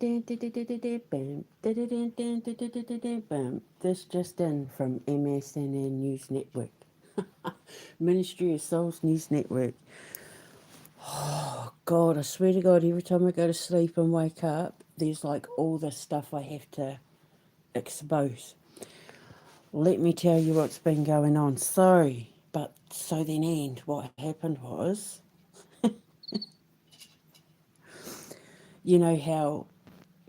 This just in from MSNN News Network. Ministry of Souls News Network. Oh, God, I swear to God, every time I go to sleep and wake up, there's like all this stuff I have to expose. Let me tell you what's been going on. Sorry, but so then what happened was, you know how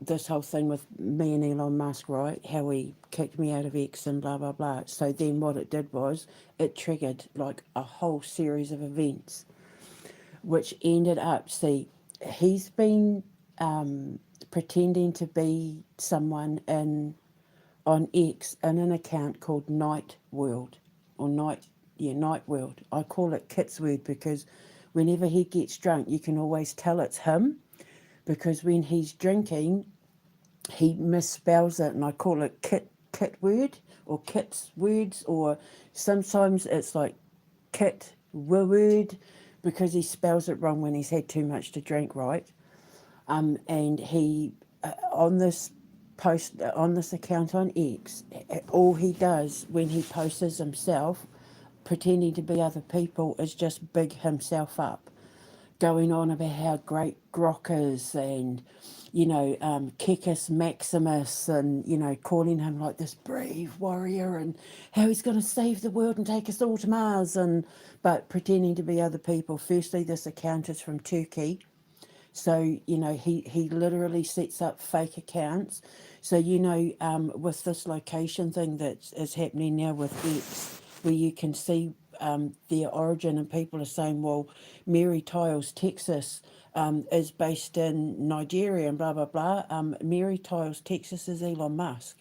this whole thing with me and Elon Musk, right? How he kicked me out of X and blah, blah, blah. So then what it did was it triggered like a whole series of events, which ended up, see, he's been pretending to be someone on X in an account called Night World or Night World. I call it Kit's Word because whenever he gets drunk, you can always tell it's him because when he's drinking, he misspells it, and I call it kit word or kit's words, or sometimes it's like kit word because he spells it wrong when he's had too much to drink, right? And he on this post on this account on X, all he does when he posts himself, pretending to be other people, is just big himself up, going on about how great Grok is and, Kekis Maximus and, calling him like this brave warrior and how he's going to save the world and take us all to Mars, but pretending to be other people. Firstly, this account is from Turkey. So, he literally sets up fake accounts. So, with this location thing that is happening now with X, where you can see their origin, and people are saying, well, Mary Tiles, Texas, is based in Nigeria and blah, blah, blah. Mary Tiles, Texas is Elon Musk.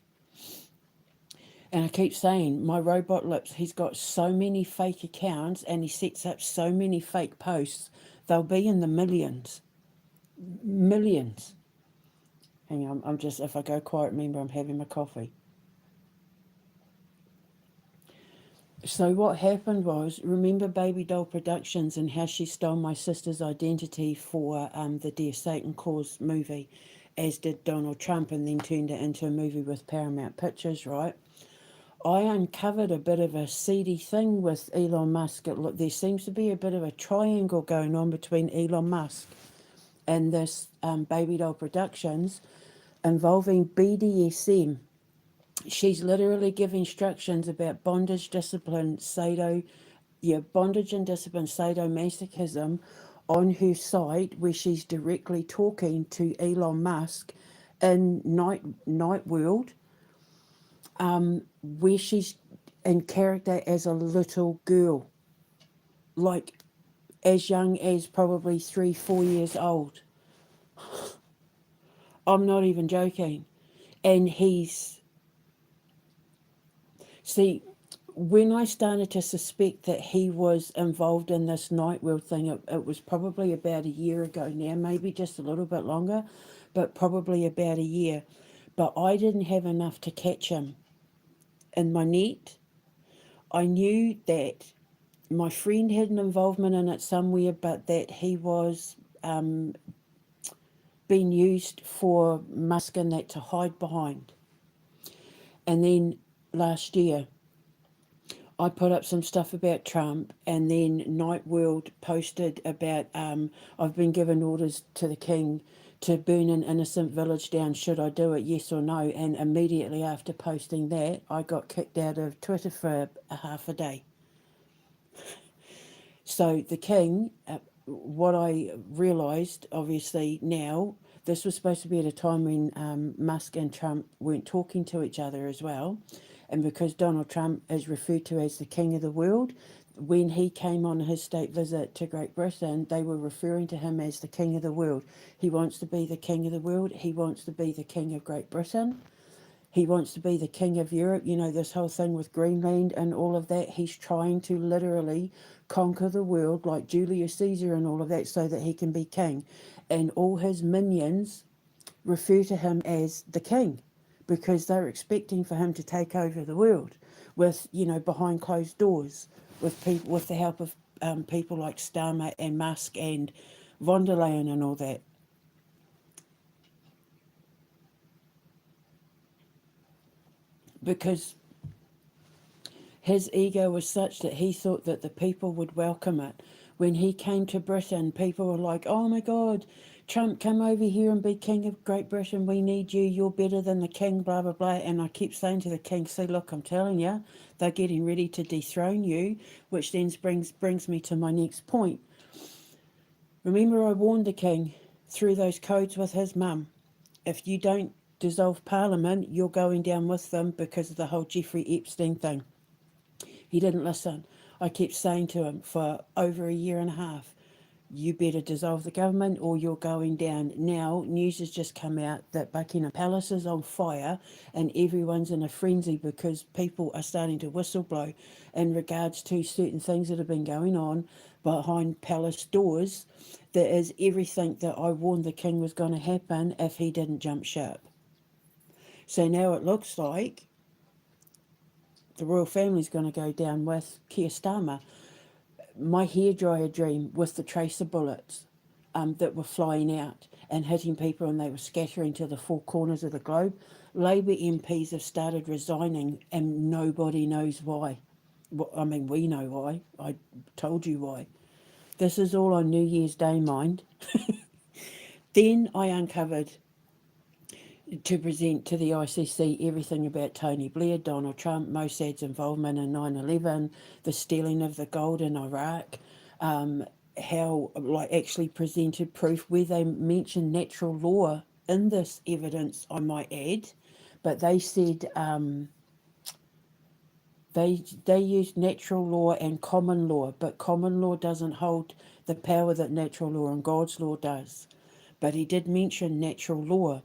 And I keep saying, my robot lips, he's got so many fake accounts and he sets up so many fake posts, they'll be in the millions. Millions. Hang on, I'm just, if I go quiet, remember I'm having my coffee. So what happened was, remember Baby Doll Productions and how she stole my sister's identity for the Dear Satan Cause movie, as did Donald Trump, and then turned it into a movie with Paramount Pictures, right? I uncovered a bit of a seedy thing with Elon Musk. There seems to be a bit of a triangle going on between Elon Musk and this Baby Doll Productions involving BDSM. She's literally giving instructions about bondage, discipline, bondage and discipline, sadomasochism on her site, where she's directly talking to Elon Musk in Night World, where she's in character as a little girl, like as young as probably 3-4 years old. I'm not even joking. And see, when I started to suspect that he was involved in this Night World thing, it was probably about a year ago now, maybe just a little bit longer, but probably about a year. But I didn't have enough to catch him in my net. I knew that my friend had an involvement in it somewhere, but that he was being used for Musk and that to hide behind. And then last year, I put up some stuff about Trump, and then Night World posted about I've been given orders to the king to burn an innocent village down. Should I do it? Yes or no? And immediately after posting that, I got kicked out of Twitter for a half a day. So the king, what I realised, obviously now, this was supposed to be at a time when Musk and Trump weren't talking to each other as well. And because Donald Trump is referred to as the king of the world, when he came on his state visit to Great Britain, they were referring to him as the king of the world. He wants to be the king of the world. He wants to be the king of Great Britain. He wants to be the king of Europe. This whole thing with Greenland and all of that. He's trying to literally conquer the world like Julius Caesar and all of that so that he can be king. And all his minions refer to him as the king because they're expecting for him to take over the world with, behind closed doors, with people, with the help of people like Starmer and Musk and von der Leyen and all that. because his ego was such that he thought that the people would welcome it. When he came to Britain, people were like, oh my God, Trump, come over here and be King of Great Britain. We need you. You're better than the King, blah, blah, blah. And I keep saying to the King, see, look, I'm telling you, they're getting ready to dethrone you, which then brings me to my next point. Remember, I warned the King through those codes with his mum. If you don't dissolve Parliament, you're going down with them because of the whole Jeffrey Epstein thing. He didn't listen. I kept saying to him for over a year and a half, you better dissolve the government or you're going down. Now, news has just come out that Buckingham Palace is on fire and everyone's in a frenzy because people are starting to whistleblow in regards to certain things that have been going on behind palace doors. That is everything that I warned the King was going to happen if he didn't jump ship. So now it looks like the royal family's going to go down with Keir Starmer. My hairdryer dream with the tracer bullets that were flying out and hitting people and they were scattering to the four corners of the globe. Labour MPs have started resigning and nobody knows why. Well, I mean, we know why. I told you why. This is all on New Year's Day, mind. Then I uncovered to present to the ICC everything about Tony Blair, Donald Trump, Mossad's involvement in 9/11, the stealing of the gold in Iraq, how actually presented proof where they mentioned natural law in this evidence, I might add, but they said they used natural law and common law, but common law doesn't hold the power that natural law and God's law does. But he did mention natural law.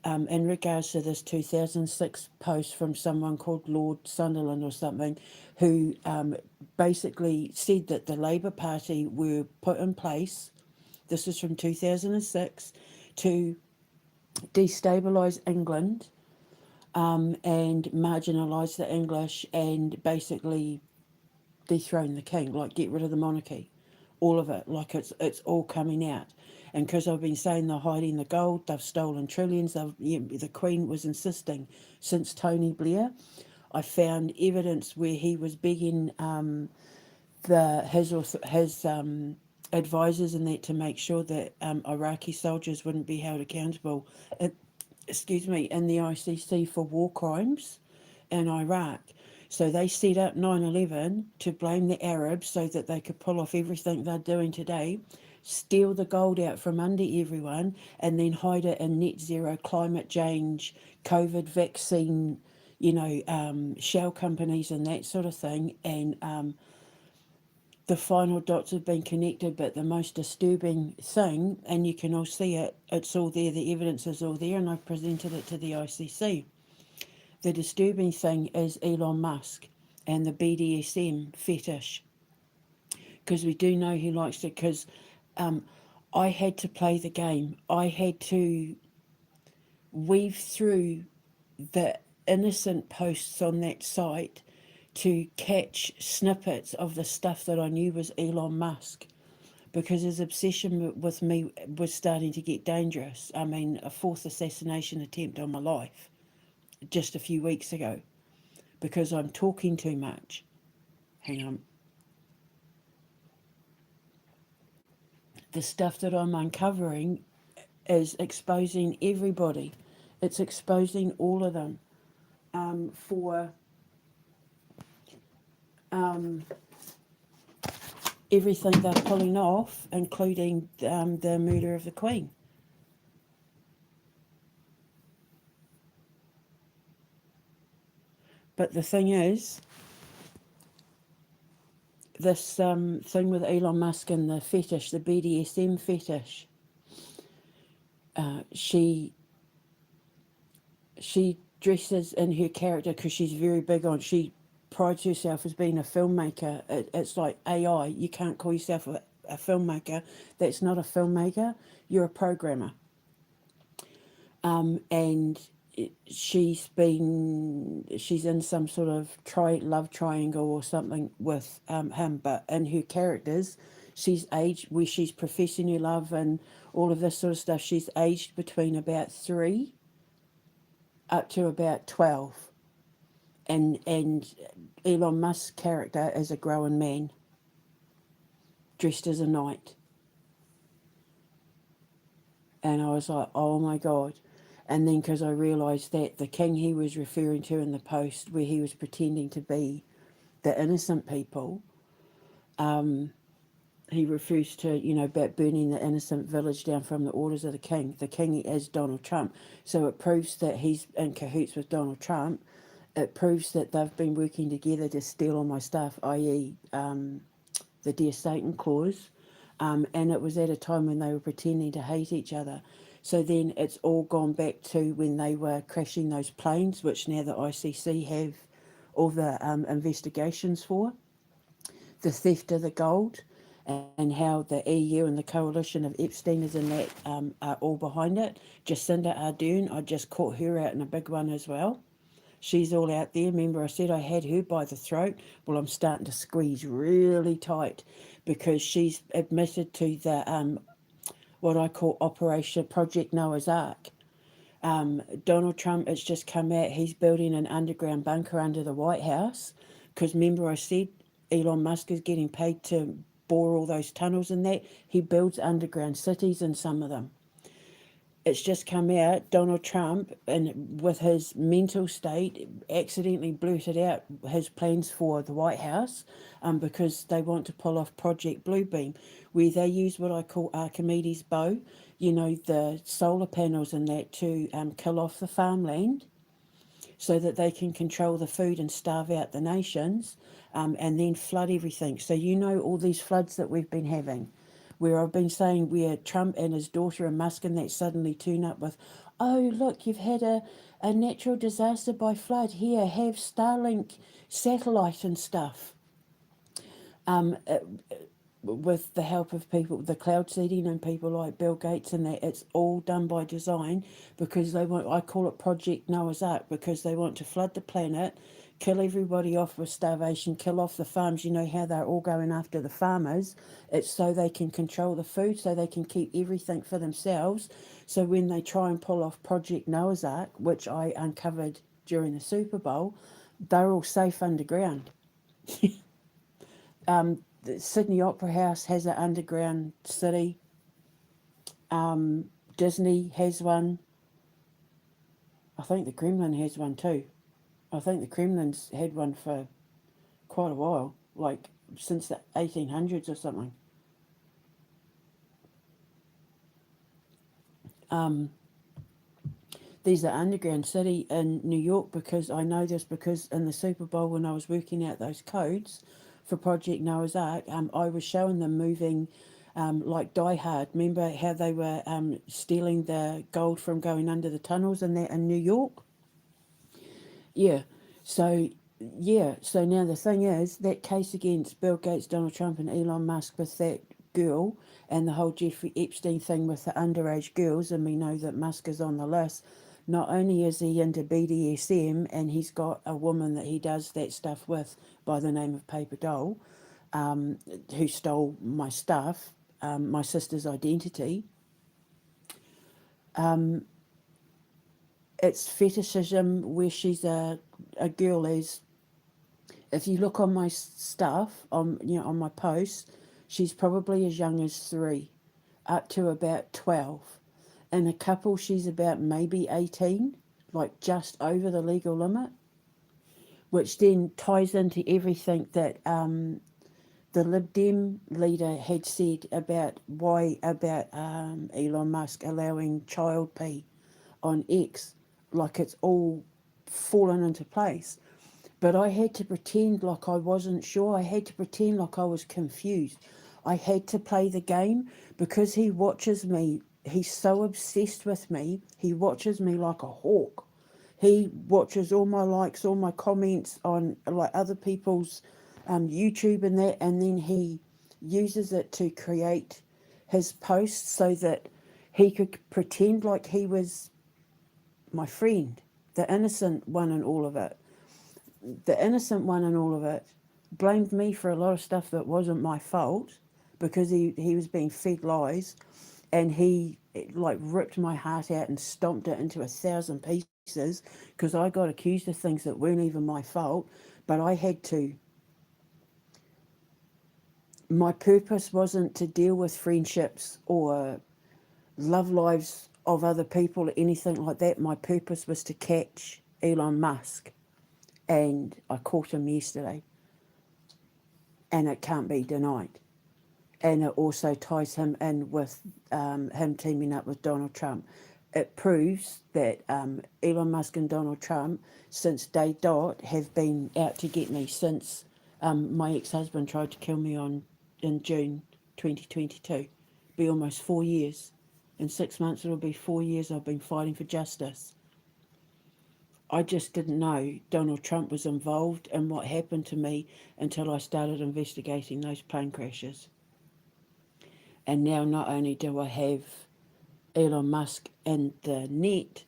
In regards to this 2006 post from someone called Lord Sunderland or something, who basically said that the Labour Party were put in place, this is from 2006, to destabilise England and marginalise the English and basically dethrone the king, like get rid of the monarchy. All of it, like it's all coming out. And because I've been saying they're hiding the gold, they've stolen trillions. The Queen was insisting since Tony Blair. I found evidence where he was begging his advisors and that to make sure that Iraqi soldiers wouldn't be held accountable. In the ICC for war crimes in Iraq. So they set up 9/11 to blame the Arabs so that they could pull off everything they're doing today, steal the gold out from under everyone, and then hide it in net zero, climate change, COVID vaccine, shell companies and that sort of thing. And the final dots have been connected, but the most disturbing thing, and you can all see it, it's all there, the evidence is all there, and I've presented it to the ICC. The disturbing thing is Elon Musk and the BDSM fetish, because we do know he likes it, because I had to play the game. I had to weave through the innocent posts on that site to catch snippets of the stuff that I knew was Elon Musk, because his obsession with me was starting to get dangerous. I mean, a fourth assassination attempt on my life just a few weeks ago because I'm talking too much. Hang on. The stuff that I'm uncovering is exposing everybody. It's exposing all of them for everything they're pulling off, including the murder of the Queen. But the thing is, this thing with Elon Musk and the fetish, the BDSM fetish, she dresses in her character because she's very big on, she prides herself as being a filmmaker. It's like AI. You can't call yourself a filmmaker. That's not a filmmaker. You're a programmer. And she's in some sort of love triangle or something with him, but in her characters, she's aged, where she's professing her love and all of this sort of stuff, she's aged between about 3 up to about 12. and Elon Musk's character is a grown man dressed as a knight. And I was like, oh my God. And then because I realised that the king he was referring to in the post, where he was pretending to be the innocent people, he refers to, about burning the innocent village down from the orders of the king. The king is Donald Trump. So it proves that he's in cahoots with Donald Trump. It proves that they've been working together to steal all my stuff, i.e., the Dear Satan clause. And it was at a time when they were pretending to hate each other. So then it's all gone back to when they were crashing those planes, which now the ICC have all the investigations for, the theft of the gold, and how the EU and the coalition of Epsteiners and that are all behind it. Jacinda Ardern, I just caught her out in a big one as well. She's all out there. Remember, I said I had her by the throat. Well, I'm starting to squeeze really tight because she's admitted to the what I call Operation Project Noah's Ark. Donald Trump has just come out. He's building an underground bunker under the White House because remember I said Elon Musk is getting paid to bore all those tunnels and that. He builds underground cities in some of them. It's just come out, Donald Trump, and with his mental state, accidentally blurted out his plans for the White House because they want to pull off Project Bluebeam, where they use what I call Archimedes' bow, the solar panels and that to kill off the farmland so that they can control the food and starve out the nations and then flood everything. So, all these floods that we've been having, where I've been saying where Trump and his daughter and Musk and that suddenly turn up with, oh, look, you've had a natural disaster by flood. Here, have Starlink satellite and stuff. With the help of people, the cloud seeding and people like Bill Gates and that, it's all done by design because they want, I call it Project Noah's Ark, because they want to flood the planet, kill everybody off with starvation, kill off the farms. You know how they're all going after the farmers. It's so they can control the food, so they can keep everything for themselves. So when they try and pull off Project Noah's Ark, which I uncovered during the Super Bowl, they're all safe underground. The Sydney Opera House has an underground city. Disney has one. I think the Kremlin has one too. I think the Kremlin's had one for quite a while, like since the 1800s or something. There's an underground city in New York because I know this because in the Super Bowl when I was working out those codes for Project Noah's Ark, I was showing them moving like Die Hard. Remember how they were stealing the gold from going under the tunnels and that in New York? Yeah. So so now the thing is that case against Bill Gates, Donald Trump, and Elon Musk with that girl and the whole Jeffrey Epstein thing with the underage girls, and we know that Musk is on the list. Not only is he into BDSM and he's got a woman that he does that stuff with by the name of Paper Doll, who stole my stuff, my sister's identity. It's fetishism where she's a girl is. If you look on my stuff on my posts, she's probably as young as 3, up to about 12. In a couple, she's about maybe 18, like just over the legal limit, which then ties into everything that the Lib Dem leader had said about Elon Musk allowing child pee on X, like it's all fallen into place. But I had to pretend like I wasn't sure. I had to pretend like I was confused. I had to play the game because he watches me. He's so obsessed with me. He watches me like a hawk. He watches all my likes, all my comments on like other people's YouTube and that, and then he uses it to create his posts so that he could pretend like he was my friend, the innocent one in all of it. The innocent one in all of it blamed me for a lot of stuff that wasn't my fault because he was being fed lies. and he like ripped my heart out and stomped it into 1,000 pieces because I got accused of things that weren't even my fault, but I had to. My purpose wasn't to deal with friendships or love lives of other people or anything like that. My purpose was to catch Elon Musk, and I caught him yesterday, and it can't be denied. And it also ties him in with him teaming up with Donald Trump. It proves that Elon Musk and Donald Trump, since day dot, have been out to get me since my ex-husband tried to kill me in June 2022. Be almost 4 years. In 6 months, it'll be 4 years I've been fighting for justice. I just didn't know Donald Trump was involved in what happened to me until I started investigating those plane crashes. And now not only do I have Elon Musk in the net,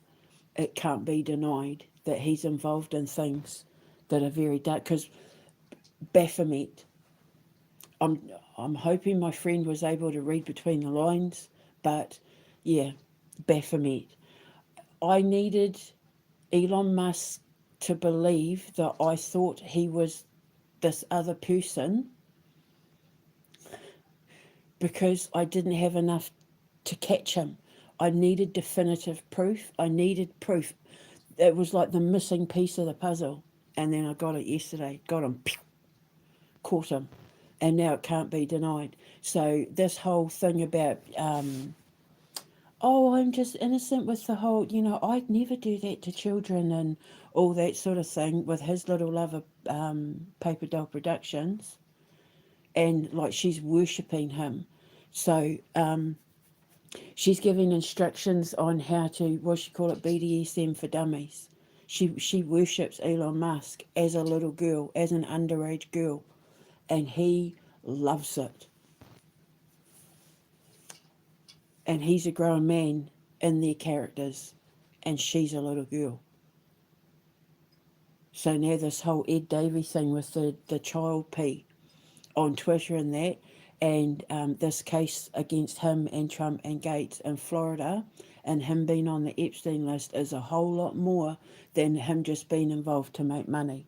it can't be denied that he's involved in things that are very dark. Because Baphomet, I'm I'm hoping my friend was able to read between the lines, but yeah, Baphomet. I needed Elon Musk to believe that I thought he was this other person because I didn't have enough to catch him. I needed definitive proof. I needed proof. It was like the missing piece of the puzzle. And then I got it yesterday. Got him. Pew, caught him. And now it can't be denied. So this whole thing about, oh, I'm just innocent with the whole, I'd never do that to children and all that sort of thing with his little love of Paper Doll Productions. And like she's worshipping him. So she's giving instructions on how to, what she call it, BDSM for dummies. She worships Elon Musk as a little girl, as an underage girl, and he loves it. And he's a grown man in their characters, and she's a little girl. So now this whole Ed Davey thing with the child P on Twitter and that, and this case against him and Trump and Gates in Florida, and him being on the Epstein list is a whole lot more than him just being involved to make money.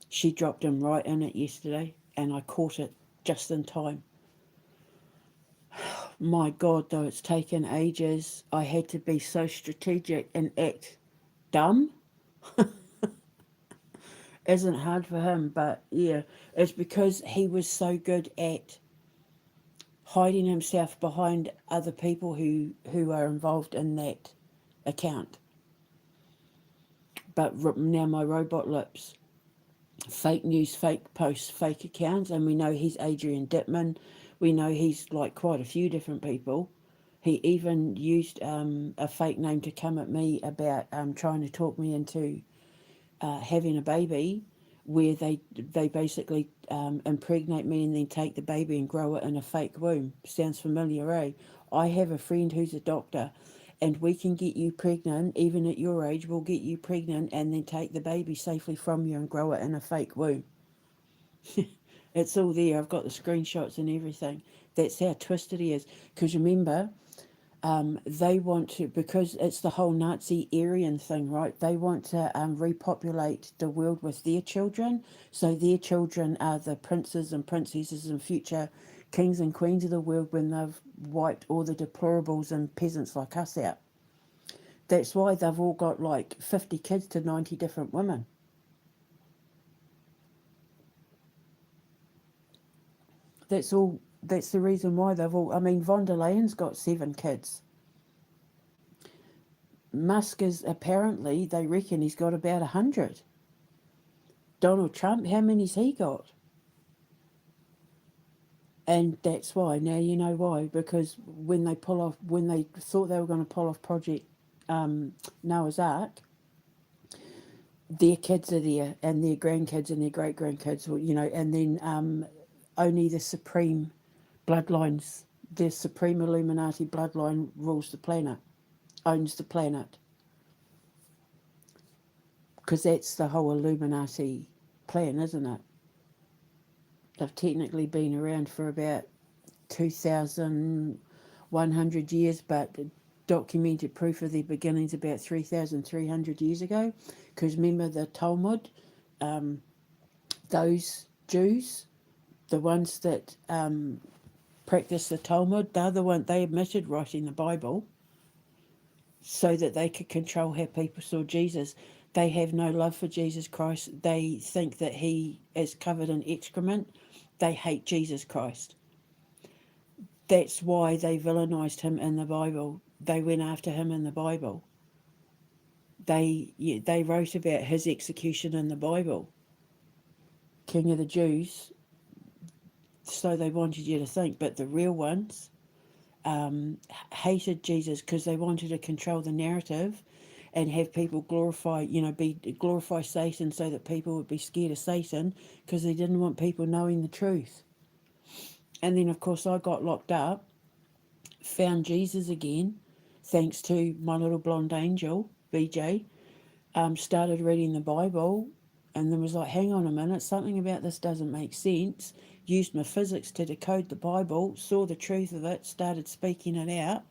She dropped him right in it yesterday, and I caught it just in time. My God, though, it's taken ages. I had to be so strategic and act dumb. Isn't hard for him, but yeah, it's because he was so good at hiding himself behind other people who are involved in that account. But now my robot lips, fake news, fake posts, fake accounts, and we know he's Adrian Dittman. We know he's like quite a few different people. He even used a fake name to come at me about trying to talk me into having a baby, where they basically impregnate me and then take the baby and grow it in a fake womb. Sounds familiar, eh? I have a friend who's a doctor, and we can get you pregnant, even at your age, we'll get you pregnant and then take the baby safely from you and grow it in a fake womb. It's all there. I've got the screenshots and everything. That's how twisted he is. Because remember, they want to, because it's the whole Nazi Aryan thing, right? They want to repopulate the world with their children. So their children are the princes and princesses and future kings and queens of the world when they've wiped all the deplorables and peasants like us out. That's why they've all got like 50 kids to 90 different women. That's all. That's the reason why they've all. I mean, von der Leyen's got 7 kids. Musk is apparently, they reckon he's got about 100. Donald Trump, how many's he got? And that's why. Now you know why. Because when they thought they were going to pull off Project Noah's Ark, their kids are there, and their grandkids and their great grandkids, and then only the supreme bloodlines, the supreme Illuminati bloodline rules the planet, owns the planet. Because that's the whole Illuminati plan, isn't it? They've technically been around for about 2,100 100 years, but documented proof of their beginnings about 3,300 years ago. Because remember the Talmud, those Jews, the ones that practice the Talmud, they're the one they admitted writing the Bible so that they could control how people saw Jesus. They have no love for Jesus Christ. They think that he is covered in excrement. They hate Jesus Christ. That's why they villainized him in the Bible. They went after him in the Bible. They wrote about his execution in the Bible, King of the Jews. So they wanted you to think, but the real ones hated Jesus because they wanted to control the narrative and have people glorify Satan so that people would be scared of Satan because they didn't want people knowing the truth. And then, of course, I got locked up, found Jesus again, thanks to my little blonde angel, BJ, started reading the Bible, and then was like, hang on a minute, something about this doesn't make sense. Used my physics to decode the Bible, saw the truth of it, started speaking it out,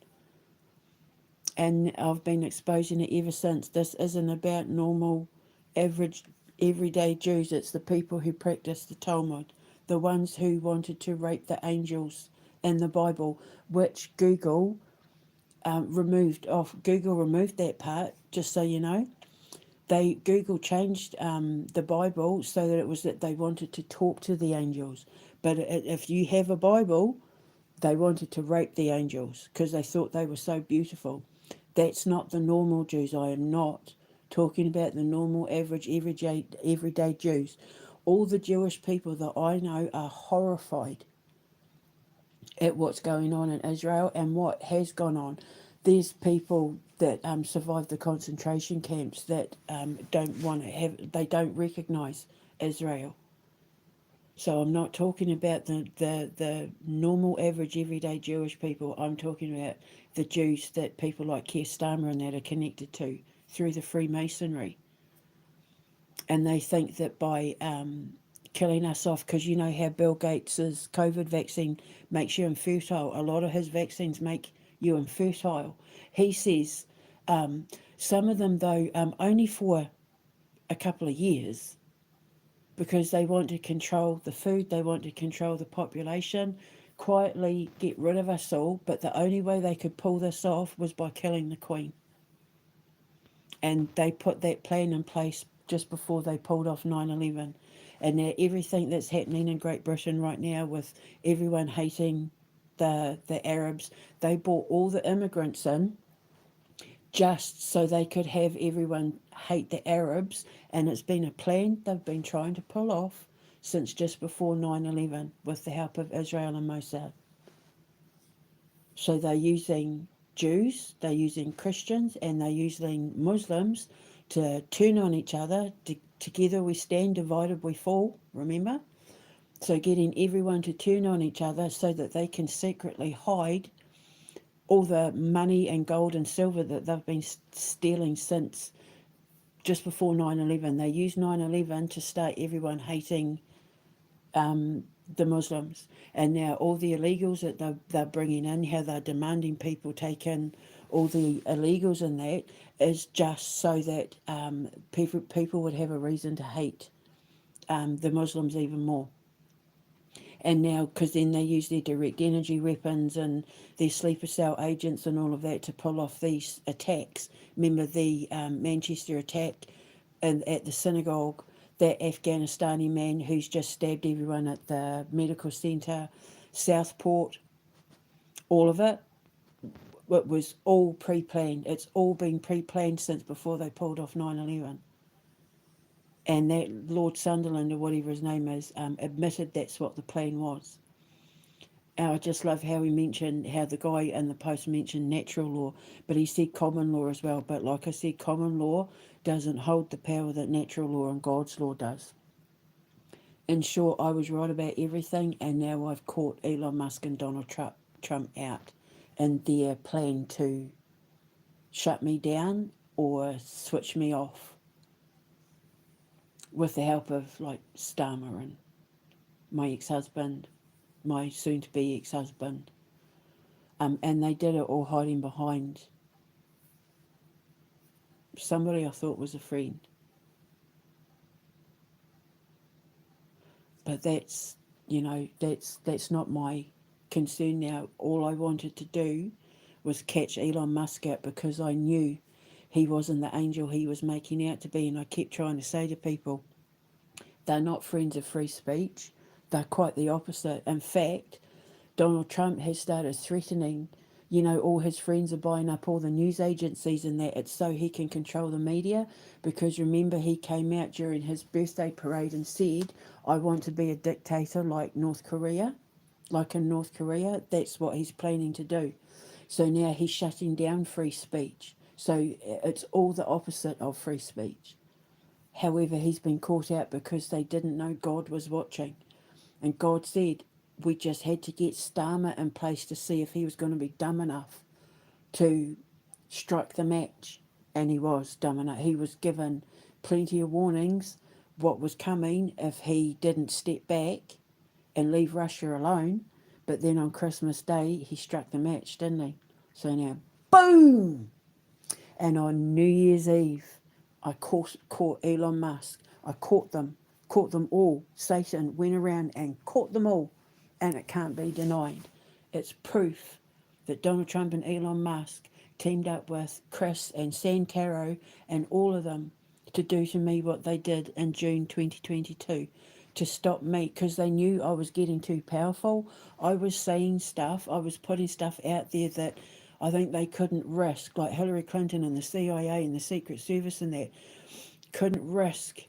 and I've been exposing it ever since. This isn't about normal, average, everyday Jews. It's the people who practice the Talmud, the ones who wanted to rape the angels in the Bible, which Google removed off. Google removed that part, just so you know. Google changed the Bible so that it was that they wanted to talk to the angels. But if you have a Bible, they wanted to rape the angels because they thought they were so beautiful. That's not the normal Jews. I am not talking about the normal, average, everyday Jews. All the Jewish people that I know are horrified at what's going on in Israel and what has gone on. There's people that survived the concentration camps that they don't recognise Israel. So I'm not talking about the normal, average, everyday Jewish people. I'm talking about the Jews that people like Keir Starmer and that are connected to through the Freemasonry. And they think that by killing us off, because you know how Bill Gates' COVID vaccine makes you infertile. A lot of his vaccines make you infertile. He says some of them, though, only for a couple of years, because they want to control the food, they want to control the population, quietly get rid of us all, but the only way they could pull this off was by killing the Queen. And they put that plan in place just before they pulled off 9/11. And now everything that's happening in Great Britain right now with everyone hating the Arabs, they brought all the immigrants in just so they could have everyone hate the Arabs, and it's been a plan they've been trying to pull off since just before 9/11 with the help of Israel and Mossad. So they're using Jews, they're using Christians, and they're using Muslims to turn on each other. Together we stand, divided we fall, remember? So getting everyone to turn on each other so that they can secretly hide all the money and gold and silver that they've been stealing since just before 9/11. They used 9/11 to start everyone hating the Muslims. And now all the illegals that they're bringing in, how they're demanding people take in all the illegals in that, is just so that people would have a reason to hate the Muslims even more. And now, because then they use their direct energy weapons and their sleeper cell agents and all of that to pull off these attacks. Remember the Manchester attack at the synagogue, that Afghanistani man who's just stabbed everyone at the medical centre, Southport, all of it. It was all pre-planned. It's all been pre-planned since before they pulled off 9/11. And that Lord Sunderland, or whatever his name is, admitted that's what the plan was. And I just love how he mentioned, how the guy in the post mentioned natural law, but he said common law as well. But like I said, common law doesn't hold the power that natural law and God's law does. In short, I was right about everything, and now I've caught Elon Musk and Donald Trump out in their plan to shut me down or switch me off with the help of like Starmer and my ex-husband, my soon-to-be ex-husband. And they did it all hiding behind somebody I thought was a friend. But that's, that's not my concern now. All I wanted to do was catch Elon Musk out because I knew he wasn't the angel he was making out to be. And I kept trying to say to people, they're not friends of free speech. They're quite the opposite. In fact, Donald Trump has started threatening, all his friends are buying up all the news agencies and that it's so he can control the media. Because remember, he came out during his birthday parade and said, I want to be a dictator like North Korea. Like in North Korea, that's what he's planning to do. So now he's shutting down free speech. So it's all the opposite of free speech. However, he's been caught out because they didn't know God was watching. And God said we just had to get Starmer in place to see if he was going to be dumb enough to strike the match. And he was dumb enough. He was given plenty of warnings what was coming if he didn't step back and leave Russia alone. But then on Christmas Day, he struck the match, didn't he? So now, boom! And on New Year's Eve, I caught Elon Musk. I caught them all. Satan went around and caught them all, and it can't be denied. It's proof that Donald Trump and Elon Musk teamed up with Chris and Santaro and all of them to do to me what they did in June 2022 to stop me because they knew I was getting too powerful. I was saying stuff, I was putting stuff out there that I think they couldn't risk, like Hillary Clinton and the CIA and the Secret Service and that couldn't risk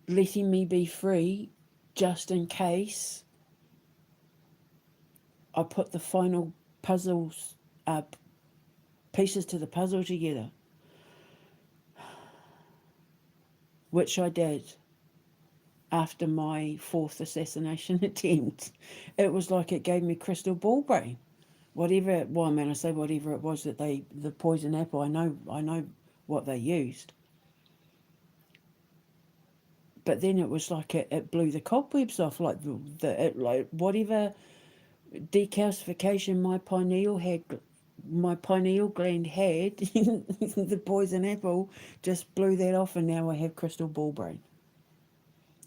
letting me be free just in case I put the final puzzles, pieces to the puzzle together, which I did after my fourth assassination attempt. It was like it gave me crystal ball brain. I say whatever it was that the poison apple, I know what they used. But then it was like it blew the cobwebs off, like like whatever decalcification my pineal gland had, the poison apple just blew that off, and now I have crystal ball brain.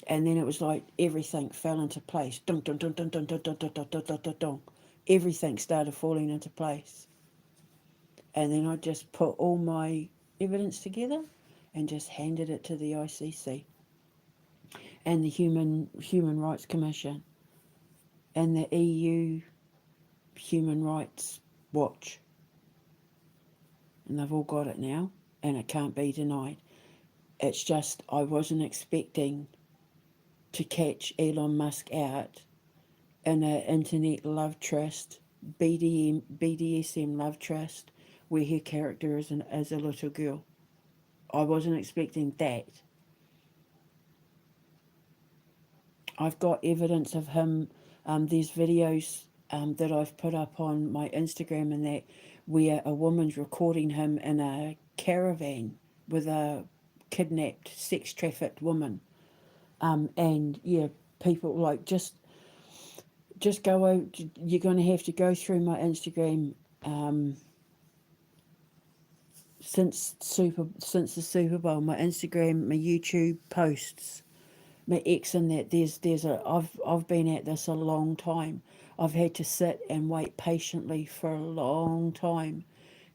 And then it was like everything fell into place. Dun, dun, dun, dun, dun, dun, dun, dun, dun, dun, dun, dun, dun. Everything started falling into place. And then I just put all my evidence together and just handed it to the ICC and the Human Rights Commission and the EU Human Rights Watch. And they've all got it now, and it can't be denied. It's just I wasn't expecting to catch Elon Musk out in an internet love trust, BDSM love trust, where her character is a little girl. I wasn't expecting that. I've got evidence of him. There's videos that I've put up on my Instagram and that where a woman's recording him in a caravan with a kidnapped, sex trafficked woman. And yeah, people like just go out. You're going to have to go through my Instagram since the Super Bowl. My Instagram, my YouTube posts, my ex and that. I've been at this a long time. I've had to sit and wait patiently for a long time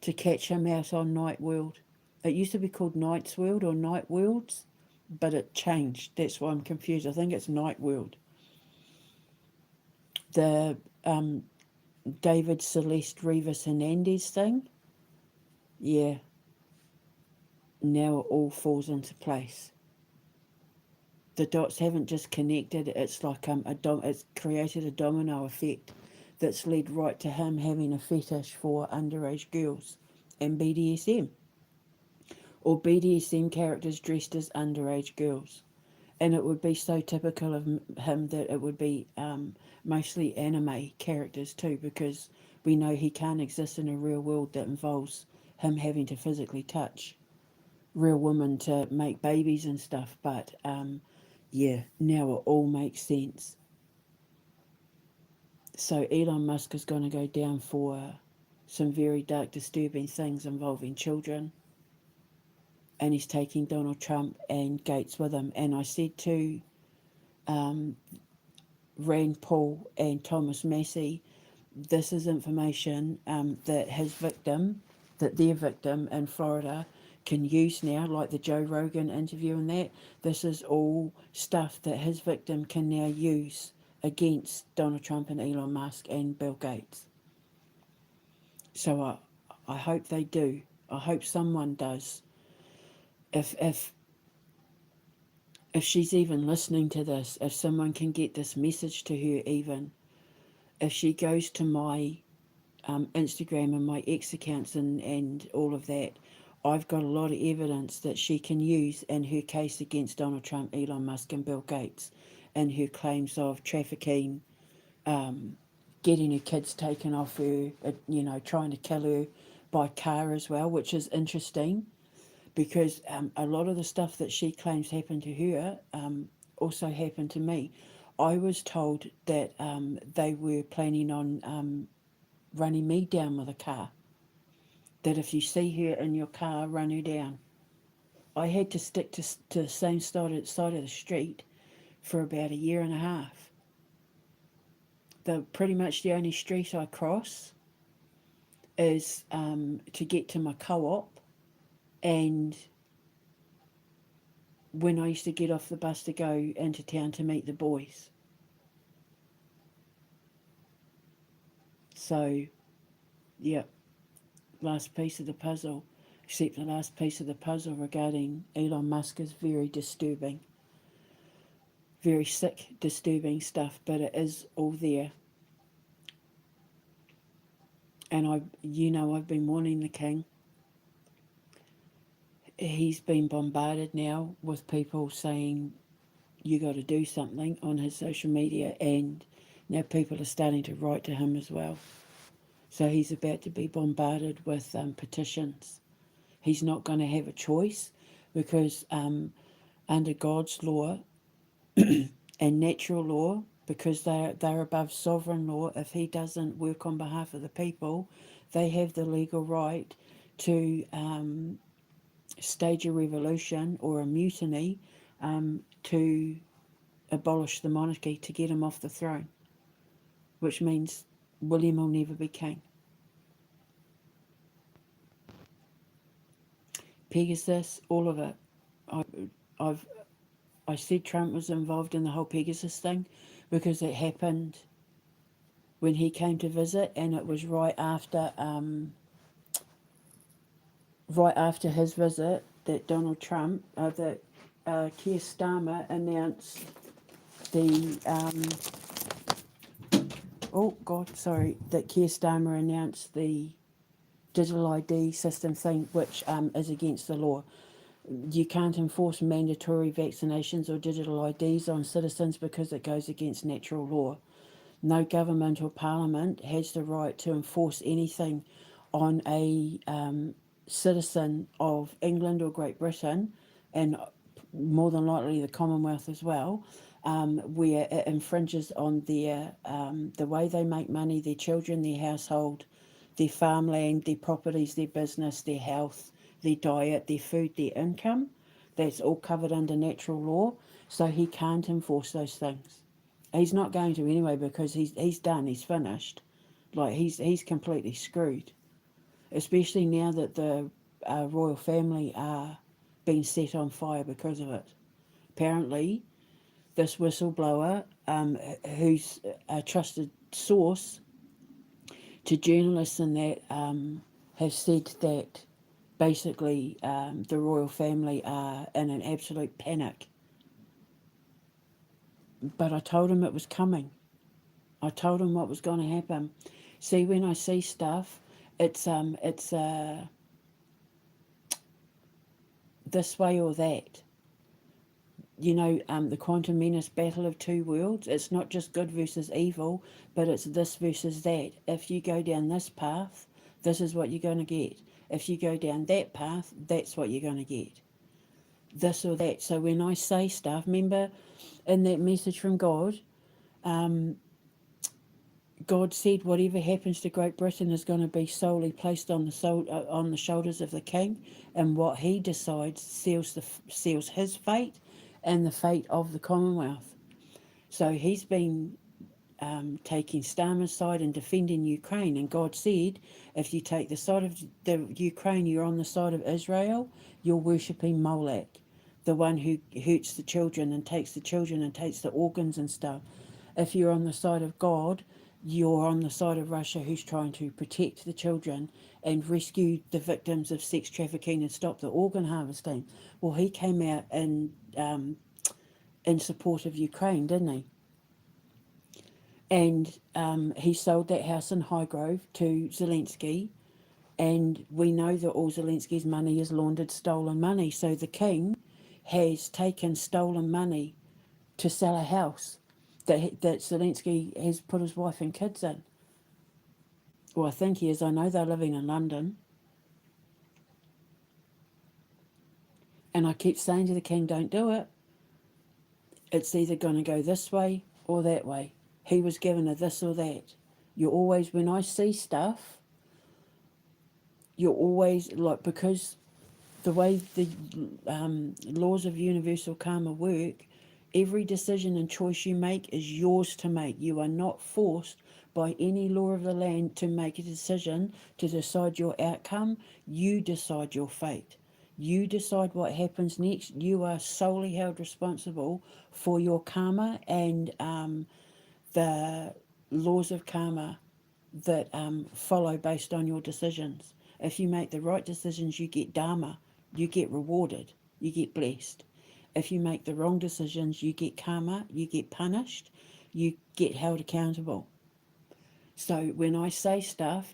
to catch him out on Night World. It used to be called Night's World or Night Worlds, but it changed. That's why I'm confused. I think it's Night World. The David Celeste Rivas Hernandez thing, yeah, now it all falls into place. The dots haven't just connected. It's like it's created a domino effect that's led right to him having a fetish for underage girls and BDSM, or BDSM characters dressed as underage girls. And it would be so typical of him that it would be mostly anime characters too, because we know he can't exist in a real world that involves him having to physically touch real women to make babies and stuff. But yeah, now it all makes sense. So Elon Musk is going to go down for some very dark, disturbing things involving children, and he's taking Donald Trump and Gates with him. And I said to um, Rand Paul and Thomas Massey, this is information that their victim in Florida can use now, like the Joe Rogan interview and that. This is all stuff that his victim can now use against Donald Trump and Elon Musk and Bill Gates. So I hope they do. I hope someone does. If she's even listening to this, if someone can get this message to her, even if she goes to my Instagram and my ex accounts and all of that, I've got a lot of evidence that she can use in her case against Donald Trump, Elon Musk, and Bill Gates, and her claims of trafficking, getting her kids taken off her, trying to kill her by car as well, which is interesting because a lot of the stuff that she claims happened to her also happened to me. I was told that they were planning on running me down with a car. That if you see her in your car, run her down. I had to stick to the same side of the street for about a year and a half. Pretty much the only street I cross is to get to my co-op, and when I used to get off the bus to go into town to meet the boys. So, yeah, last piece of the puzzle. Except the last piece of the puzzle regarding Elon Musk is very disturbing. Very sick, disturbing stuff, but it is all there. And I've been warning the king. He's been bombarded now with people saying you got to do something on his social media, and now people are starting to write to him as well. So he's about to be bombarded with petitions. He's not going to have a choice because under God's law and natural law, because they're above sovereign law, if he doesn't work on behalf of the people, they have the legal right to stage a revolution or a mutiny to abolish the monarchy, to get him off the throne, which means William will never be king. Pegasus, all of it. I said Trump was involved in the whole Pegasus thing because it happened when he came to visit, and it was right after his visit that Donald Trump, that Keir Starmer announced the that Keir Starmer announced the digital ID system thing, which is against the law. You can't enforce mandatory vaccinations or digital IDs on citizens because it goes against natural law. No government or parliament has the right to enforce anything on a citizen of England or Great Britain, and more than likely the Commonwealth as well, where it infringes on their the way they make money, their children, their household, their farmland, their properties, their business, their health, their diet, their food, their income. That's all covered under natural law, so he can't enforce those things. He's not going to anyway because he's done, he's finished. Like he's completely screwed, especially now that the royal family are being set on fire because of it. Apparently, this whistleblower, who's a trusted source to journalists and that, have said that basically the royal family are in an absolute panic. But I told him it was coming. I told him what was going to happen. See, when I see stuff, it's this way or that. The quantum menace battle of two worlds. It's not just good versus evil, but it's this versus that. If you go down this path, this is what you're going to get. If you go down that path, that's what you're going to get. This or that. So when I say stuff, remember in that message from God, God said whatever happens to Great Britain is going to be solely placed on on the shoulders of the king, and what he decides seals his fate and the fate of the Commonwealth. So he's been taking Starmer's side and defending Ukraine, and God said, if you take the side of the Ukraine, you're on the side of Israel. You're worshipping Molech, the one who hurts the children and takes the children and takes the organs and stuff. If you're on the side of God, you're on the side of Russia, who's trying to protect the children and rescue the victims of sex trafficking and stop the organ harvesting. Well, he came out in support of Ukraine, didn't he? And he sold that house in Highgrove to Zelensky. And we know that all Zelensky's money is laundered, stolen money. So the king has taken stolen money to sell a house that Zelensky has put his wife and kids in. Well, I think he is. I know they're living in London. And I keep saying to the king, don't do it. It's either going to go this way or that way. He was given a this or that. You always, when I see stuff, you're always like, because the way the laws of universal karma work, every decision and choice you make is yours to make. You are not forced by any law of the land to make a decision to decide your outcome. You decide your fate. You decide what happens next. You are solely held responsible for your karma and the laws of karma that follow based on your decisions. If you make the right decisions, you get dharma, you get rewarded, you get blessed. If you make the wrong decisions, you get karma, you get punished, you get held accountable. So when I say stuff,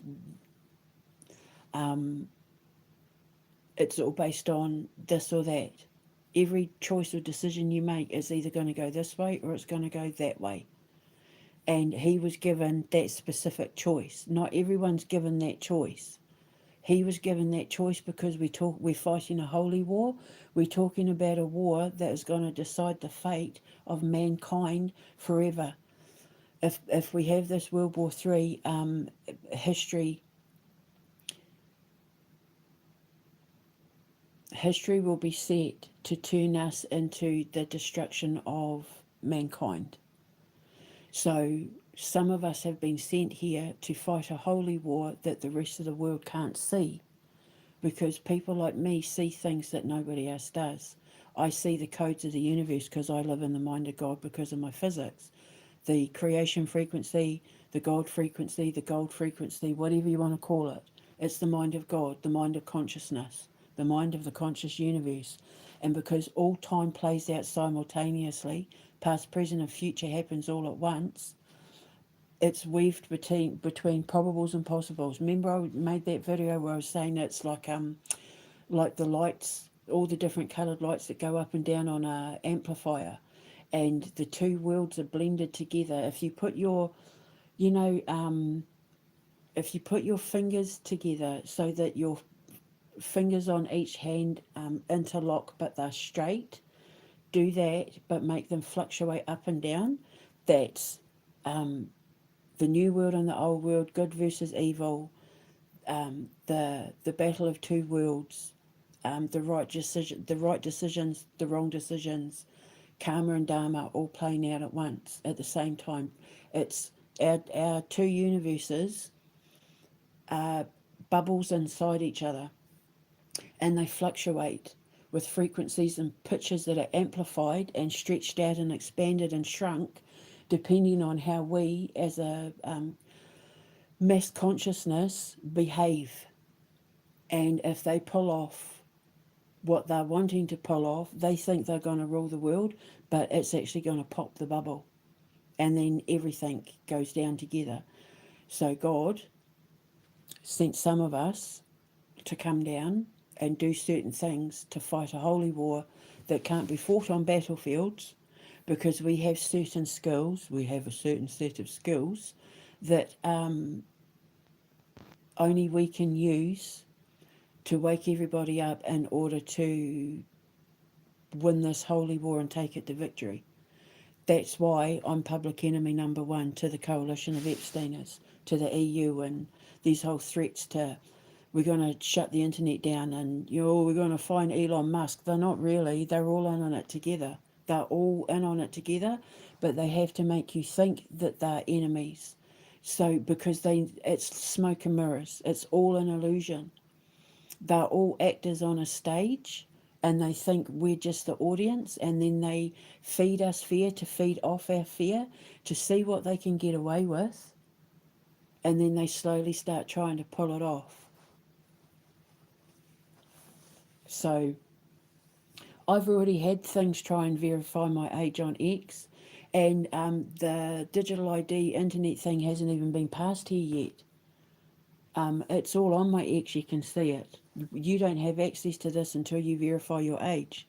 it's all based on this or that. Every choice or decision you make is either going to go this way or it's going to go that way. And he was given that specific choice. Not everyone's given that choice. He was given that choice because we're fighting a holy war. We're talking about a war that is going to decide the fate of mankind forever. If we have this World War III, history will be set to turn us into the destruction of mankind. So some of us have been sent here to fight a holy war that the rest of the world can't see, because people like me see things that nobody else does. I see the codes of the universe because I live in the mind of God because of my physics. The creation frequency, the gold frequency, whatever you want to call it. It's the mind of God, the mind of consciousness, the mind of the conscious universe. And because all time plays out simultaneously, past, present, and future happens all at once, it's weaved between probables and possibles. Remember I made that video where I was saying it's like the lights, all the different coloured lights that go up and down on a amplifier, and the two worlds are blended together. If you put your, if you put your fingers together so that your fingers on each hand interlock but they're straight, do that but make them fluctuate up and down. That's the new world and the old world, good versus evil, the battle of two worlds, the right decisions, the wrong decisions, karma and dharma all playing out at once at the same time. It's our two universes are bubbles inside each other, and they fluctuate with frequencies and pitches that are amplified and stretched out and expanded and shrunk depending on how we as a mass consciousness behave. And if they pull off what they're wanting to pull off, they think they're going to rule the world, but it's actually going to pop the bubble and then everything goes down together. So God sent some of us to come down and do certain things to fight a holy war that can't be fought on battlefields, because we have certain skills, we have a certain set of skills that only we can use to wake everybody up in order to win this holy war and take it to victory. That's why I'm public enemy number one to the coalition of Epsteiners, to the EU, and these whole threats to we're going to shut the internet down and we're going to find Elon Musk. They're not really. They're all in on it together. They're all in on it together, but they have to make you think that they're enemies. So because it's smoke and mirrors. It's all an illusion. They're all actors on a stage, and they think we're just the audience, and then they feed us fear to feed off our fear to see what they can get away with, and then they slowly start trying to pull it off. So I've already had things try and verify my age on X, and the digital ID internet thing hasn't even been passed here yet. It's all on my X, you can see it. You don't have access to this until you verify your age.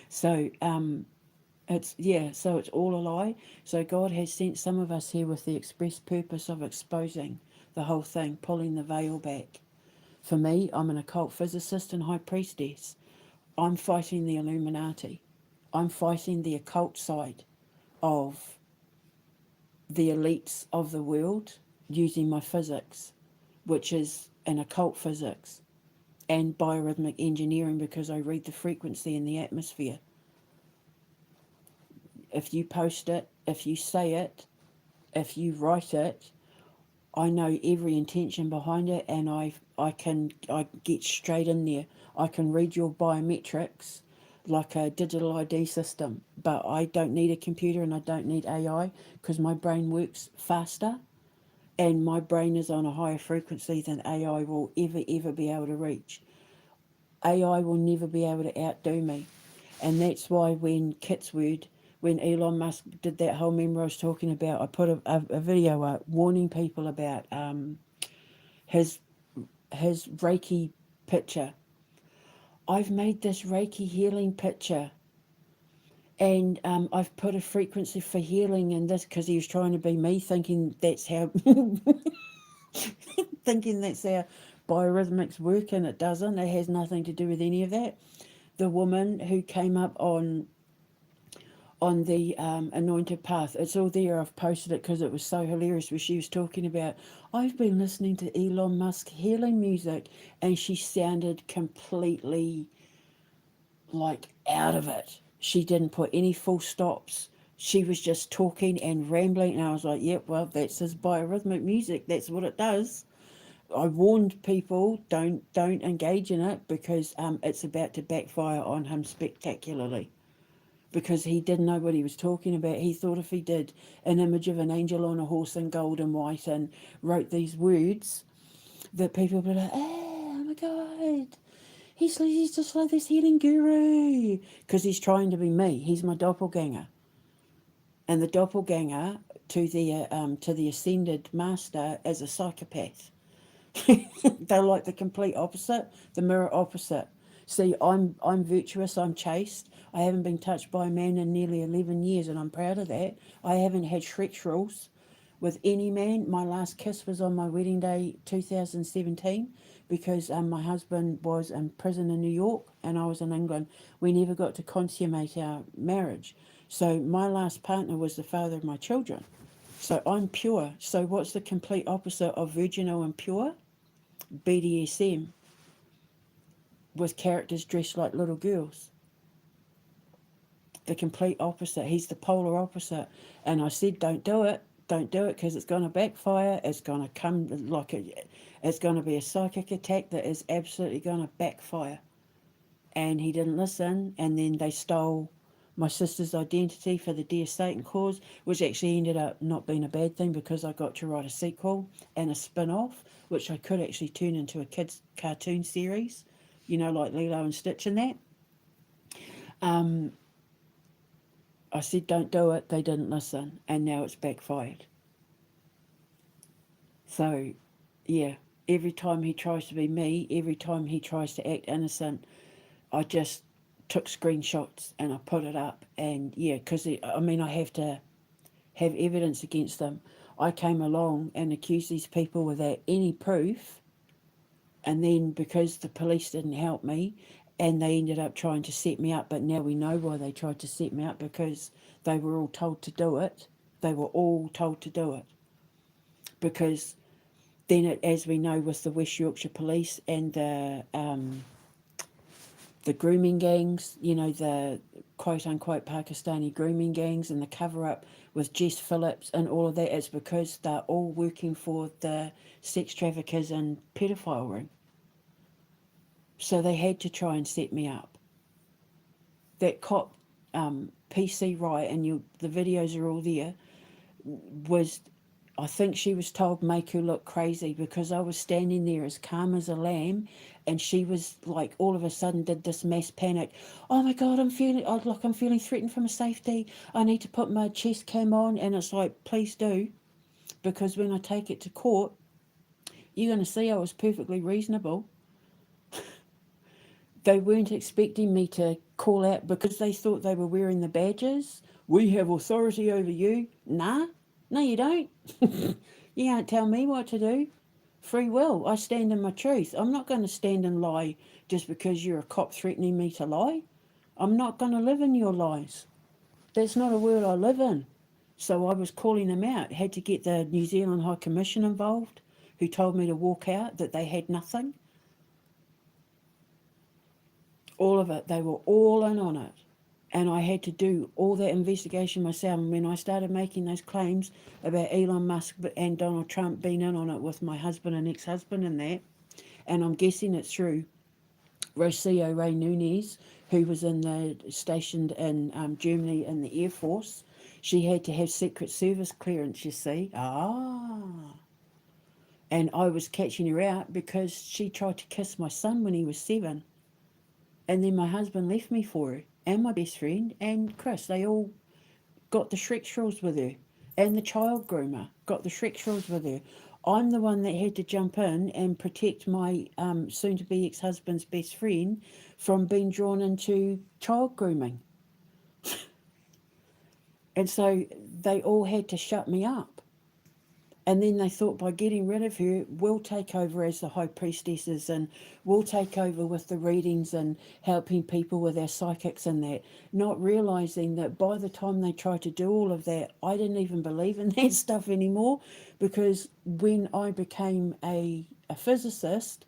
So so it's all a lie. So God has sent some of us here with the express purpose of exposing the whole thing, pulling the veil back. For me, I'm an occult physicist and high priestess. I'm fighting the Illuminati. I'm fighting the occult side of the elites of the world using my physics, which is an occult physics, and biorhythmic engineering because I read the frequency in the atmosphere. If you post it, if you say it, if you write it, I know every intention behind it, and I get straight in there. I can read your biometrics like a digital ID system, but I don't need a computer and I don't need AI because my brain works faster, and my brain is on a higher frequency than AI will ever be able to reach. AI will never be able to outdo me. And that's why when Elon Musk did that whole meme I was talking about, I put a video up warning people about his Reiki picture. I've made this Reiki healing picture, and I've put a frequency for healing in this because he was trying to be me, thinking that's how biorhythmics work, and it doesn't. It has nothing to do with any of that. The woman who came up on the anointed path. It's all there. I've posted it because it was so hilarious where she was talking about, I've been listening to Elon Musk healing music, and she sounded completely like out of it. She didn't put any full stops. She was just talking and rambling, and I was like, yep, well, that's his biorhythmic music. That's what it does. I warned people, don't engage in it because it's about to backfire on him spectacularly, because he didn't know what he was talking about. He thought if he did an image of an angel on a horse in gold and white and wrote these words, that people would be like, oh my God, he's just like this healing guru. Because he's trying to be me. He's my doppelganger. And the doppelganger to the ascended master is a psychopath. They're like the complete opposite, the mirror opposite. See, I'm virtuous, I'm chaste. I haven't been touched by a man in nearly 11 years, and I'm proud of that. I haven't had shrexuals with any man. My last kiss was on my wedding day 2017 because my husband was in prison in New York and I was in England. We never got to consummate our marriage. So my last partner was the father of my children. So I'm pure. So what's the complete opposite of virginal and pure? BDSM, with characters dressed like little girls. The complete opposite. He's the polar opposite. And I said, don't do it. Don't do it because it's going to backfire. It's going to come it's going to be a psychic attack that is absolutely going to backfire. And he didn't listen. And then they stole my sister's identity for the Dear Satan cause, which actually ended up not being a bad thing because I got to write a sequel and a spin-off, which I could actually turn into a kids' cartoon series, like Lilo and Stitch and that. I said, don't do it. They didn't listen. And now it's backfired. So, yeah, every time he tries to be me, every time he tries to act innocent, I just took screenshots and I put it up. And yeah, because I have to have evidence against them. I came along and accused these people without any proof. And then because the police didn't help me, and they ended up trying to set me up. But now we know why they tried to set me up, because they were all told to do it. They were all told to do it, because then, as we know, with the West Yorkshire Police and the grooming gangs, you know, the quote unquote Pakistani grooming gangs, and the cover up with Jess Phillips and all of that, it's because they're all working for the sex traffickers and pedophile ring. So they had to try and set me up. That cop, PC Wright, and the videos are all there, was, I think she was told, make her look crazy, because I was standing there as calm as a lamb, and she was like, all of a sudden did this mass panic. Oh my God, I'm feeling threatened for my safety. I need to put my chest cam on. And it's like, please do, because when I take it to court, you're going to see I was perfectly reasonable. They weren't expecting me to call out because they thought they were wearing the badges. We have authority over you. Nah, no, you don't. You can't tell me what to do. Free will. I stand in my truth. I'm not going to stand and lie just because you're a cop threatening me to lie. I'm not going to live in your lies. That's not a world I live in. So I was calling them out. Had to get the New Zealand High Commission involved, who told me to walk out, that they had nothing. All of it. They were all in on it. And I had to do all that investigation myself. And when I started making those claims about Elon Musk and Donald Trump being in on it with my husband and ex-husband and that, and I'm guessing it's through Rocio Ray Nunez, who was stationed in Germany in the Air Force. She had to have Secret Service clearance, you see. And I was catching her out because she tried to kiss my son when he was 7. And then my husband left me for her, and my best friend, and Chris. They all got the Shrek shrills with her. And the child groomer got the Shrek shrills with her. I'm the one that had to jump in and protect my soon-to-be ex-husband's best friend from being drawn into child grooming. And so they all had to shut me up. And then they thought, by getting rid of her, we'll take over as the high priestesses, and we'll take over with the readings and helping people with our psychics and that, not realising that by the time they tried to do all of that, I didn't even believe in that stuff anymore, because when I became a physicist,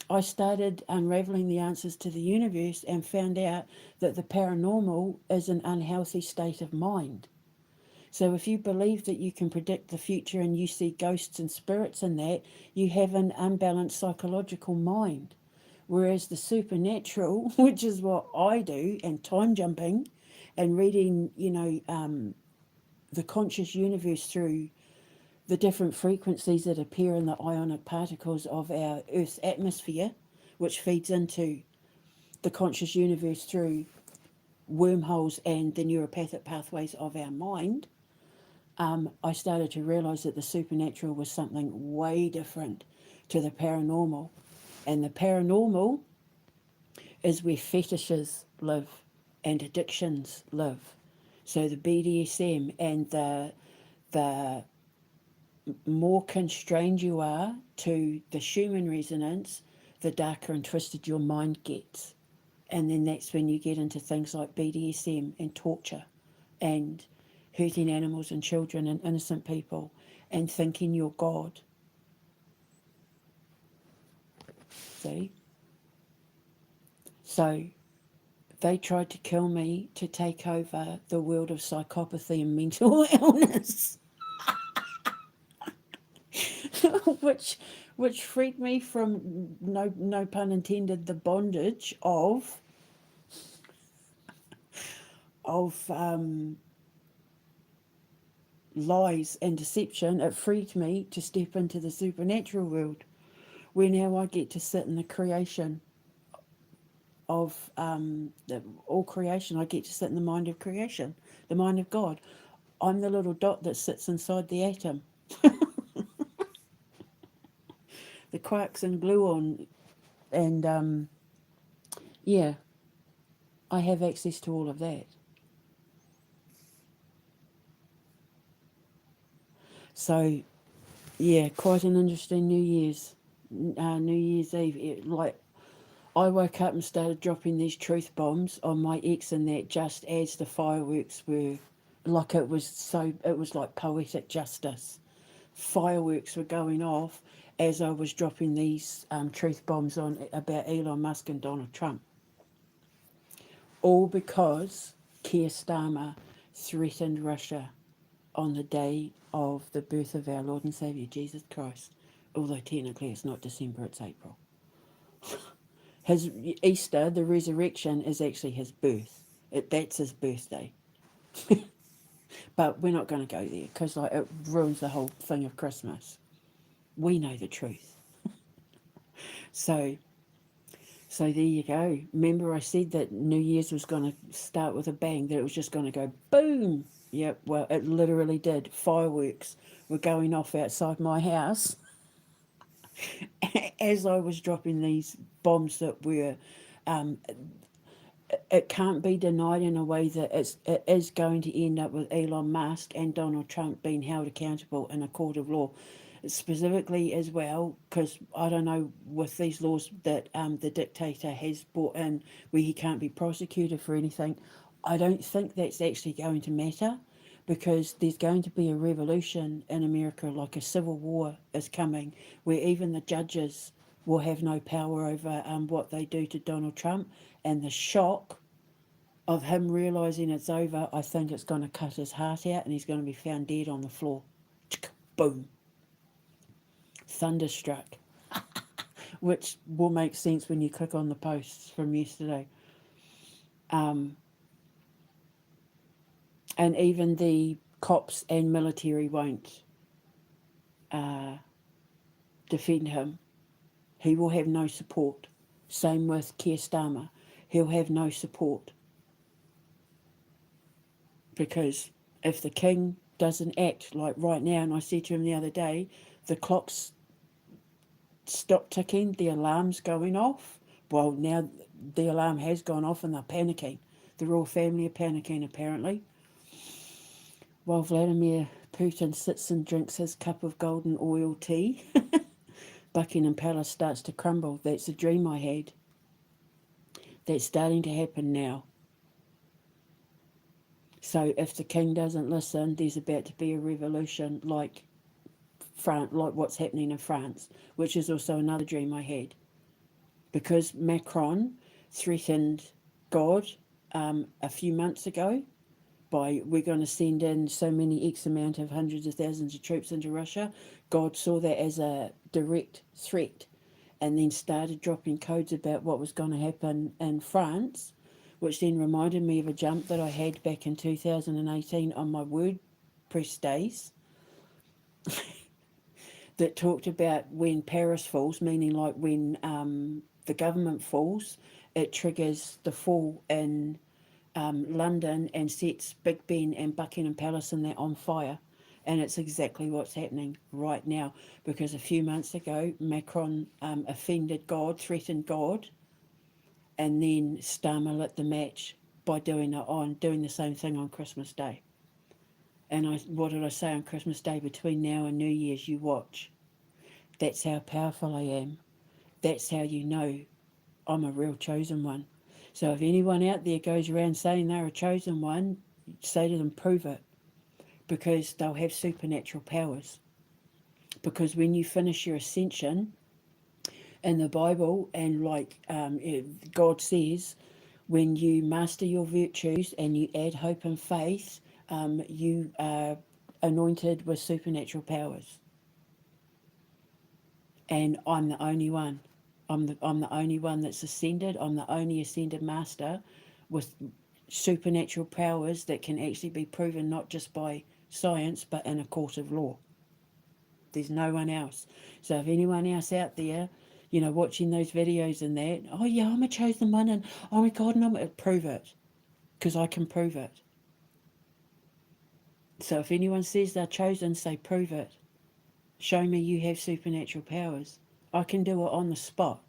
I started unravelling the answers to the universe and found out that the paranormal is an unhealthy state of mind. So if you believe that you can predict the future and you see ghosts and spirits in that, you have an unbalanced psychological mind. Whereas the supernatural, which is what I do, and time jumping and reading, the conscious universe through the different frequencies that appear in the ionic particles of our Earth's atmosphere, which feeds into the conscious universe through wormholes and the neuropathic pathways of our mind, I started to realise that the supernatural was something way different to the paranormal. And the paranormal is where fetishes live and addictions live. So the BDSM, and the more constrained you are to the Schumann resonance, the darker and twisted your mind gets. And then that's when you get into things like BDSM and torture and hurting animals and children and innocent people and thinking you're God. See? So they tried to kill me to take over the world of psychopathy and mental illness. which freed me from, no pun intended, the bondage of lies and deception. It freed me to step into the supernatural world, where now I get to sit in the creation of all creation. I get to sit in the mind of creation, the mind of God. I'm the little dot that sits inside the atom. The quarks and gluon, and yeah, I have access to all of that. So yeah, quite an interesting New Year's Eve. I woke up and started dropping these truth bombs on my ex, and that just as the fireworks were like, it was like poetic justice. Fireworks were going off as I was dropping these truth bombs on about Elon Musk and Donald Trump, all because Keir Starmer threatened Russia on the day of the birth of our Lord and Saviour Jesus Christ. Although technically it's not December, it's April. His Easter, the resurrection, is actually his birth. That's his birthday. But we're not going to go there because like it ruins the whole thing of Christmas. We know the truth. So so there you go. Remember I said that New Year's was going to start with a bang, that it was just going to go boom. Yep, well it literally did. Fireworks were going off outside my house as I was dropping these bombs that were it can't be denied in a way that it is going to end up with Elon Musk and Donald Trump being held accountable in a court of law. Specifically as well, because I don't know, with these laws that the dictator has brought in where he can't be prosecuted for anything, I don't think that's actually going to matter, because there's going to be a revolution in America, like a civil war is coming, where even the judges will have no power over what they do to Donald Trump. And the shock of him realising it's over, I think it's going to cut his heart out and he's going to be found dead on the floor. Boom. Thunderstruck. Which will make sense when you click on the posts from yesterday. And even the cops and military won't defend him. He will have no support. Same with Keir Starmer. He'll have no support. Because if the king doesn't act like right now, and I said to him the other day, the clock's stopped ticking, the alarm's going off. Well, now the alarm has gone off and they're panicking. The royal family are panicking, apparently. While Vladimir Putin sits and drinks his cup of golden oil tea, Buckingham Palace starts to crumble. That's a dream I had. That's starting to happen now. So if the king doesn't listen, there's about to be a revolution like like what's happening in France, which is also another dream I had. Because Macron threatened God a few months ago by, we're going to send in so many X amount of hundreds of thousands of troops into Russia. God saw that as a direct threat and then started dropping codes about what was going to happen in France, which then reminded me of a jump that I had back in 2018 on my WordPress days that talked about when Paris falls, meaning like when the government falls, it triggers the fall in London and sets Big Ben and Buckingham Palace and that on fire. And it's exactly what's happening right now, because a few months ago Macron offended God, threatened God, and then Starmer lit the match by doing the same thing on Christmas Day. And what did I say on Christmas Day? Between now and New Year's, you watch. That's how powerful I am. That's how you know I'm a real chosen one. So if anyone out there goes around saying they're a chosen one, say to them, prove it. Because they'll have supernatural powers. Because when you finish your ascension in the Bible, and like God says, when you master your virtues and you add hope and faith, you are anointed with supernatural powers. And I'm the only one. I'm the only one that's ascended. I'm the only ascended master with supernatural powers that can actually be proven not just by science but in a court of law. There's no one else. So if anyone else out there, watching those videos and that, oh yeah, I'm a chosen one, and oh my God, and prove it, because I can prove it. So if anyone says they're chosen, say prove it. Show me you have supernatural powers. I can do it on the spot.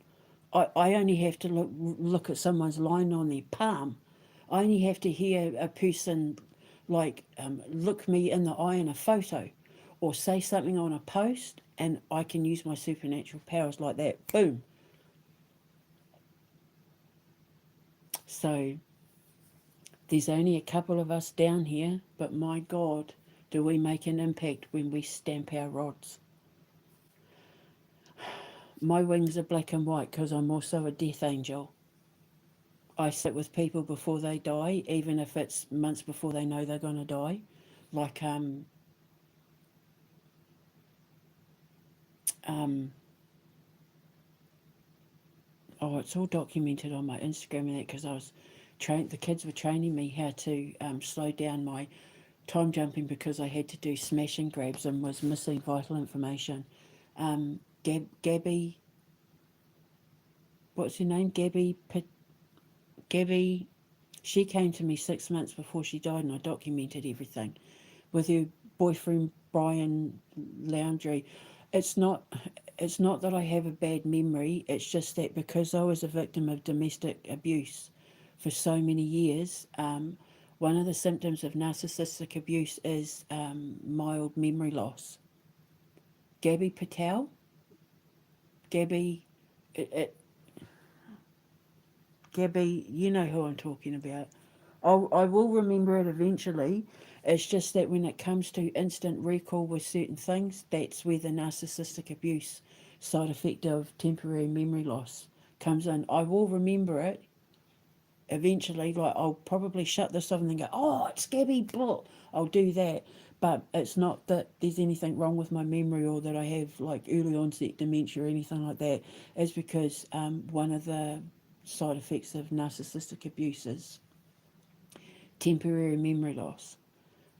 I only have to look at someone's line on their palm. I only have to hear a person look me in the eye in a photo or say something on a post, and I can use my supernatural powers like that. Boom. So there's only a couple of us down here, but my God, do we make an impact when we stamp our rods. My wings are black and white because I'm also a death angel. I sit with people before they die, even if it's months before they know they're going to die. Like, um, oh, it's all documented on my Instagram and that because I was the kids were training me how to slow down my time jumping because I had to do smash and grabs and was missing vital information. Gabby, what's her name? Gabby, she came to me 6 months before she died and I documented everything with her boyfriend Brian Laundry. It's not it's not that I have a bad memory, it's just that because I was a victim of domestic abuse for so many years, one of the symptoms of narcissistic abuse is mild memory loss. Gabby Patel, Gabby, it, Gabby, you know who I'm talking about. I will remember it eventually. It's just that when it comes to instant recall with certain things, that's where the narcissistic abuse side effect of temporary memory loss comes in. I will remember it eventually. Like I'll probably shut this off and then go, oh, it's Gabby, blah. I'll do that. But it's not that there's anything wrong with my memory or that I have like early onset dementia or anything like that. It's because one of the side effects of narcissistic abuse is temporary memory loss.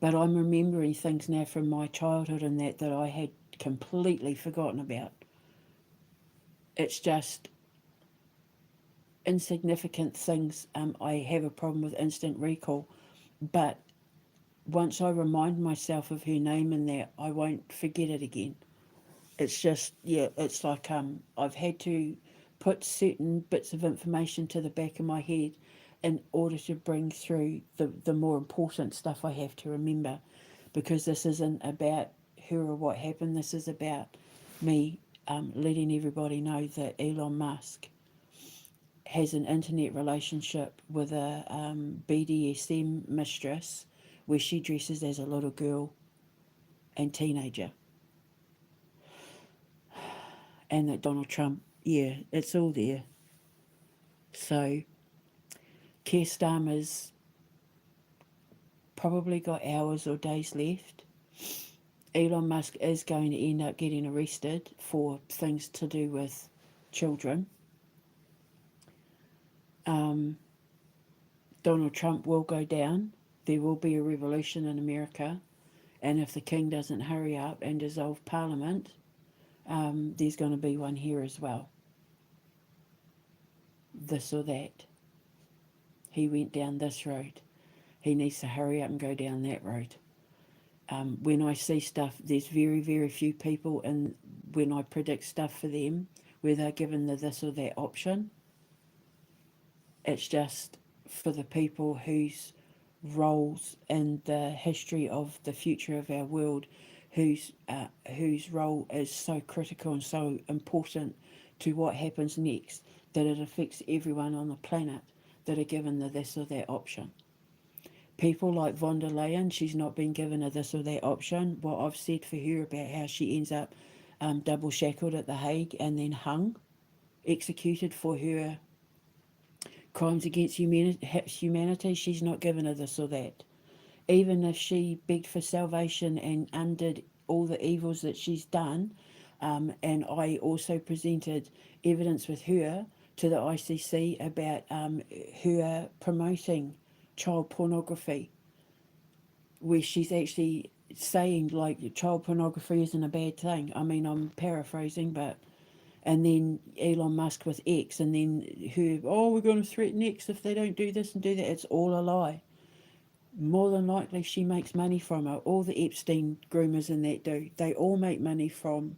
But I'm remembering things now from my childhood and that I had completely forgotten about. It's just insignificant things. I have a problem with instant recall, but once I remind myself of her name and that, I won't forget it again. It's just, yeah, it's like I've had to put certain bits of information to the back of my head in order to bring through the more important stuff I have to remember, because this isn't about her or what happened. This is about me letting everybody know that Elon Musk has an internet relationship with a BDSM mistress where she dresses as a little girl and teenager. And that Donald Trump, yeah, it's all there. So Keir Starmer's probably got hours or days left. Elon Musk is going to end up getting arrested for things to do with children. Donald Trump will go down. There will be a revolution in America. And if the king doesn't hurry up and dissolve Parliament, there's going to be one here as well. This or that. He went down this road. He needs to hurry up and go down that road. When I see stuff, there's very, very few people, and when I predict stuff for them, where they're given the this or that option, it's just for the people whose roles in the history of the future of our world, whose role is so critical and so important to what happens next, that it affects everyone on the planet, that are given the this or that option. People like von der Leyen, she's not been given a this or that option. What I've said for her about how she ends up double shackled at The Hague and then hung, executed for her crimes against humanity, she's not given a this or that. Even if she begged for salvation and undid all the evils that she's done, and I also presented evidence with her to the ICC about her promoting child pornography, where she's actually saying like child pornography isn't a bad thing. I mean, I'm paraphrasing, but and then Elon Musk with X, and then her, oh, we're going to threaten X if they don't do this and do that. It's all a lie. More than likely, she makes money from it. All the Epstein groomers and that do. They all make money from.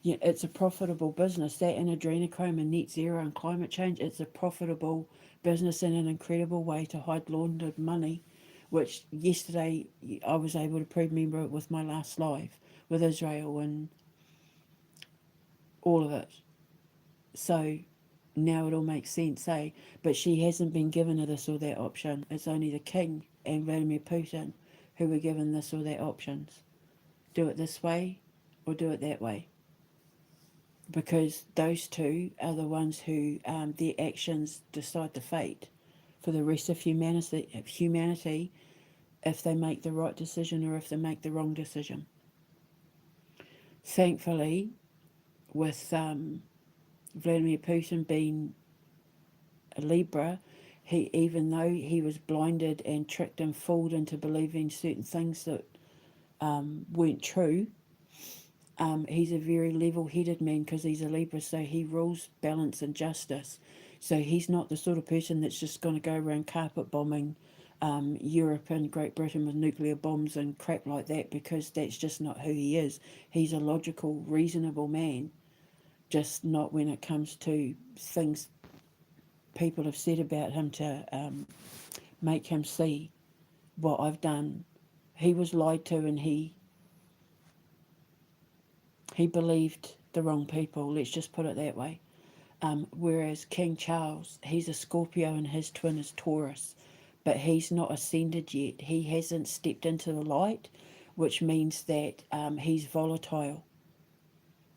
Yeah, it's a profitable business. That and adrenochrome and net zero and climate change, it's a profitable business and an incredible way to hide laundered money, which yesterday I was able to prove, remember it with my last live with Israel and all of it. So Now it all makes sense, eh? But she hasn't been given a this or that option. It's only the king and Vladimir Putin who were given this or that options. Do it this way or do it that way. Because those two are the ones who, their actions decide the fate for the rest of humanity if they make the right decision or if they make the wrong decision. Thankfully, with Vladimir Putin being a Libra, he, even though he was blinded and tricked and fooled into believing certain things that weren't true, he's a very level-headed man because he's a Libra, so he rules balance and justice. So he's not the sort of person that's just going to go around carpet bombing Europe and Great Britain with nuclear bombs and crap like that, because that's just not who he is. He's a logical, reasonable man, just not when it comes to things people have said about him to make him see what I've done. He was lied to, and he believed the wrong people. Let's just put it that way. Whereas King Charles, he's a Scorpio and his twin is Taurus, but he's not ascended yet. He hasn't stepped into the light, which means that he's volatile,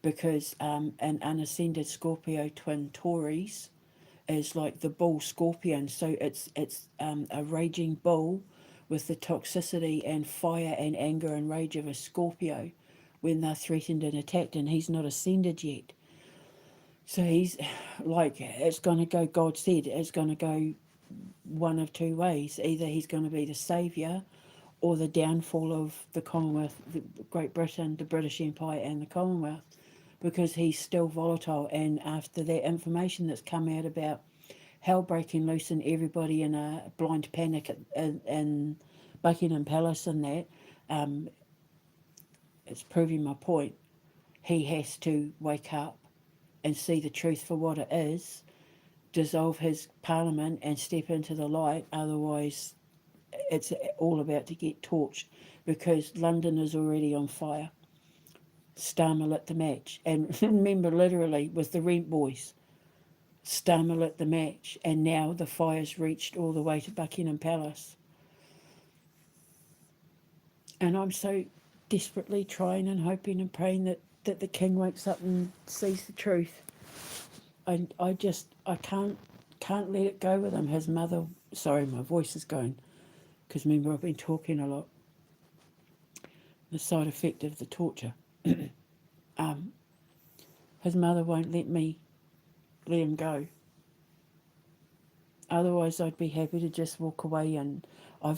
because an unascended Scorpio twin Taurus is like the bull scorpion. So it's a raging bull with the toxicity and fire and anger and rage of a Scorpio when they're threatened and attacked, and he's not ascended yet. So he's like, it's going to go, God said, it's going to go one of two ways. Either he's going to be the saviour or the downfall of the Commonwealth, Great Britain, the British Empire and the Commonwealth, because he's still volatile. And after that information that's come out about hell breaking loose and everybody in a blind panic in Buckingham Palace and that, it's proving my point. He has to wake up and see the truth for what it is, dissolve his parliament and step into the light. Otherwise, it's all about to get torched, because London is already on fire. Starmer lit the match. And remember, literally, with the Rent Boys, Starmer lit the match, and now the fire's reached all the way to Buckingham Palace. And I'm so desperately trying and hoping and praying that the king wakes up and sees the truth. I can't let it go with him. His mother, sorry, my voice is going, because remember I've been talking a lot. The side effect of the torture. His mother won't let him go. Otherwise, I'd be happy to just walk away. And I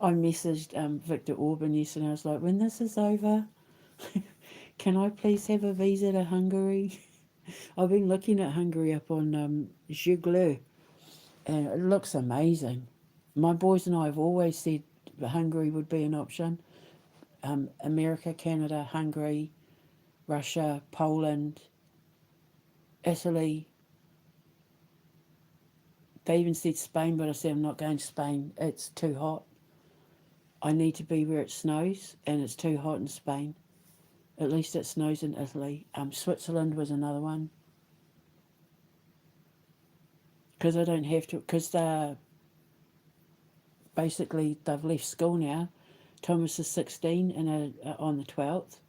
messaged Victor Orban yesterday. I was like, when this is over, can I please have a visa to Hungary? I've been looking at Hungary up on Google, and it looks amazing. My boys and I have always said Hungary would be an option. America, Canada, Hungary, Russia, Poland, Italy. They even said Spain, but I said I'm not going to Spain. It's too hot. I need to be where it snows, and it's too hot in Spain. At least it snows in Italy. Switzerland was another one. Because I don't have to, because they've left school now. Thomas is 16 on the 12th.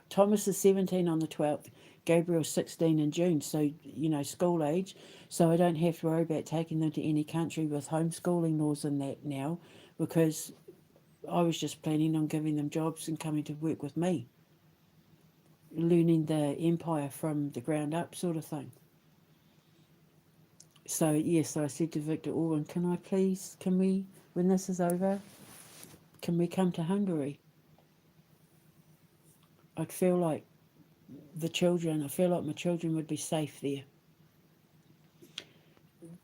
Thomas is 17 on the 12th. Gabriel's 16 in June, so, school age. So I don't have to worry about taking them to any country with homeschooling laws and that now, because I was just planning on giving them jobs and coming to work with me. Learning the empire from the ground up sort of thing. So, yes, I said to Victor Orban, can we, when this is over, can we come to Hungary? I feel like my children would be safe there.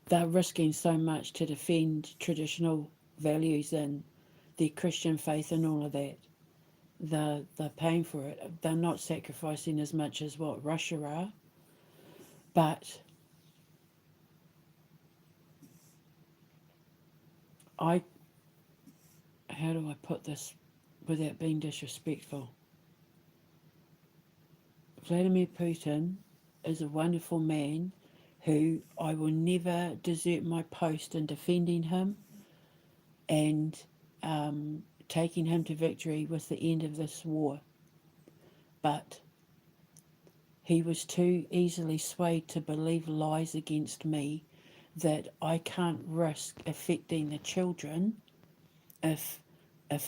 They're risking so much to defend traditional values and their Christian faith and all of that. They're paying for it. They're not sacrificing as much as what Russia are, but how do I put this without being disrespectful? Vladimir Putin is a wonderful man who I will never desert my post in defending him and taking him to victory with the end of this war. But he was too easily swayed to believe lies against me that I can't risk affecting the children if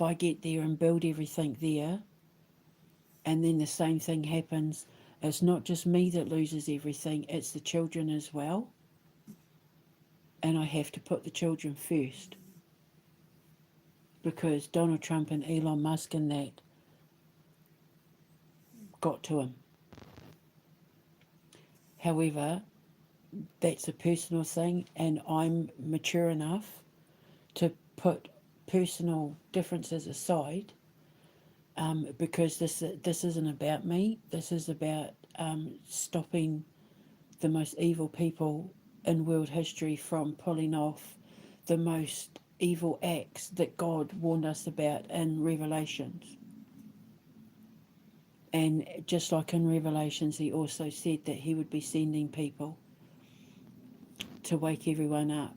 I get there and build everything there and then the same thing happens. It's not just me that loses everything, it's the children as well. And I have to put the children first because Donald Trump and Elon Musk and that got to him. However, that's a personal thing, and I'm mature enough to put personal differences aside, because this isn't about me. This is about stopping the most evil people in world history from pulling off the most evil acts that God warned us about in Revelations. And just like in Revelations, he also said that he would be sending people to wake everyone up,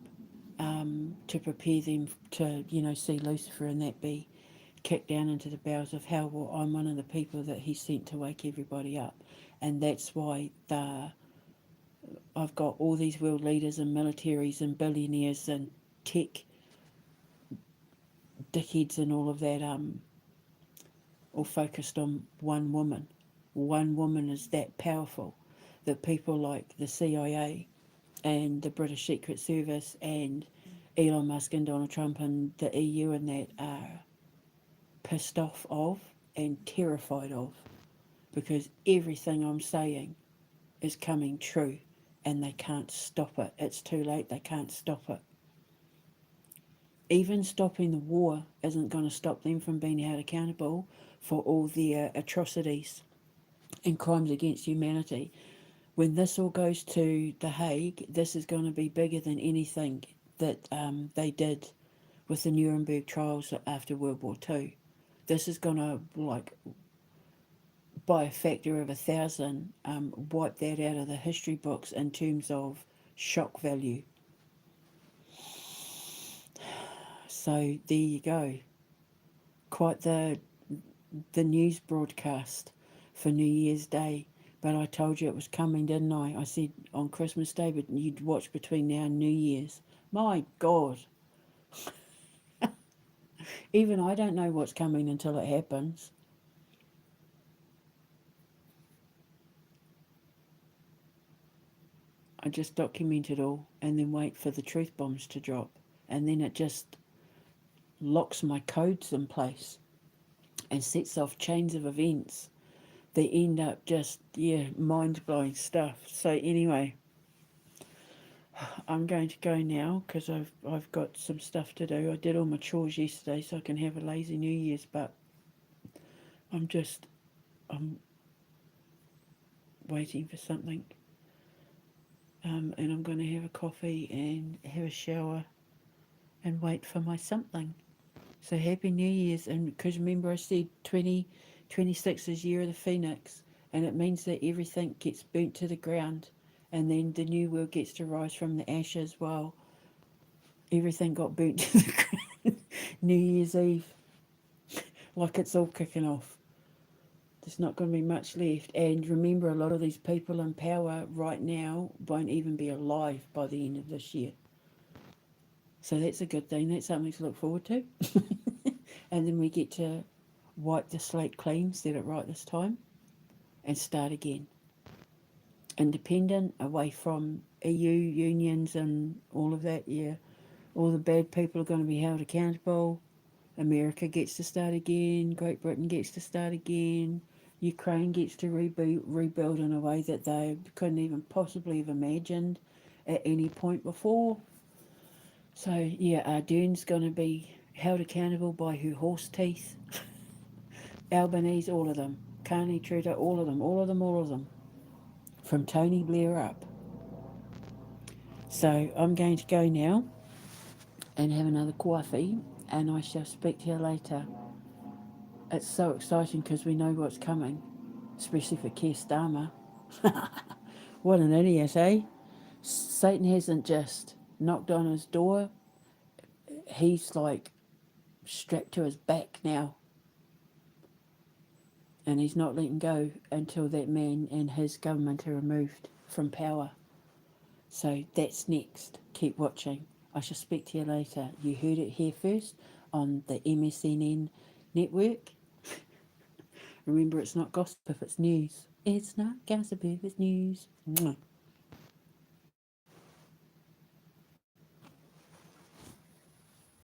to prepare them to, see Lucifer and that be kicked down into the bowels of hell. Well, I'm one of the people that he sent to wake everybody up. And that's why I've got all these world leaders and militaries and billionaires and tech dickheads and all of that, all focused on one woman. One woman is that powerful that people like the CIA and the British Secret Service and Elon Musk and Donald Trump and the EU and that are pissed off of and terrified of, because everything I'm saying is coming true and they can't stop it. It's too late, they can't stop it. Even stopping the war isn't going to stop them from being held accountable for all their atrocities and crimes against humanity. When this all goes to The Hague, this is going to be bigger than anything that they did with the Nuremberg trials after World War II. This is going to, by a factor of 1,000, wipe that out of the history books in terms of shock value. So there you go. Quite the news broadcast for New Year's Day. But I told you it was coming, didn't I? I said on Christmas Day, but you'd watch between now and New Year's. My God. Even I don't know what's coming until it happens. I just document it all and then wait for the truth bombs to drop. And then it just locks my codes in place and sets off chains of events that end up just, mind-blowing stuff. So anyway, I'm going to go now because I've got some stuff to do. I did all my chores yesterday so I can have a lazy New Year's, but I'm waiting for something. And I'm going to have a coffee and have a shower and wait for my something. So happy New Year's. And because remember I said 2026 is Year of the Phoenix, and it means that everything gets burnt to the ground and then the new world gets to rise from the ashes while everything got burnt to the ground. New Year's Eve, like it's all kicking off. There's not going to be much left. And remember, a lot of these people in power right now won't even be alive by the end of this year. So that's a good thing. That's something to look forward to. And then we get to wipe the slate clean, set it right this time, and start again. Independent, away from EU unions and all of that, All the bad people are going to be held accountable. America gets to start again. Great Britain gets to start again. Ukraine gets to rebuild in a way that they couldn't even possibly have imagined at any point before. So, Ardern's going to be held accountable by her horse teeth. Albanese, all of them. Carney, Trudeau, all of them. From Tony Blair up. So, I'm going to go now and have another coffee, and I shall speak to you later. It's so exciting because we know what's coming, especially for Keir Starmer. What an idiot, eh? Satan hasn't just knocked on his door, he's like strapped to his back now. And he's not letting go until that man and his government are removed from power. So that's next. Keep watching. I shall speak to you later. You heard it here first on the MSNN network. Remember, it's not gossip if it's news. It's not gossip if it's news. Mwah.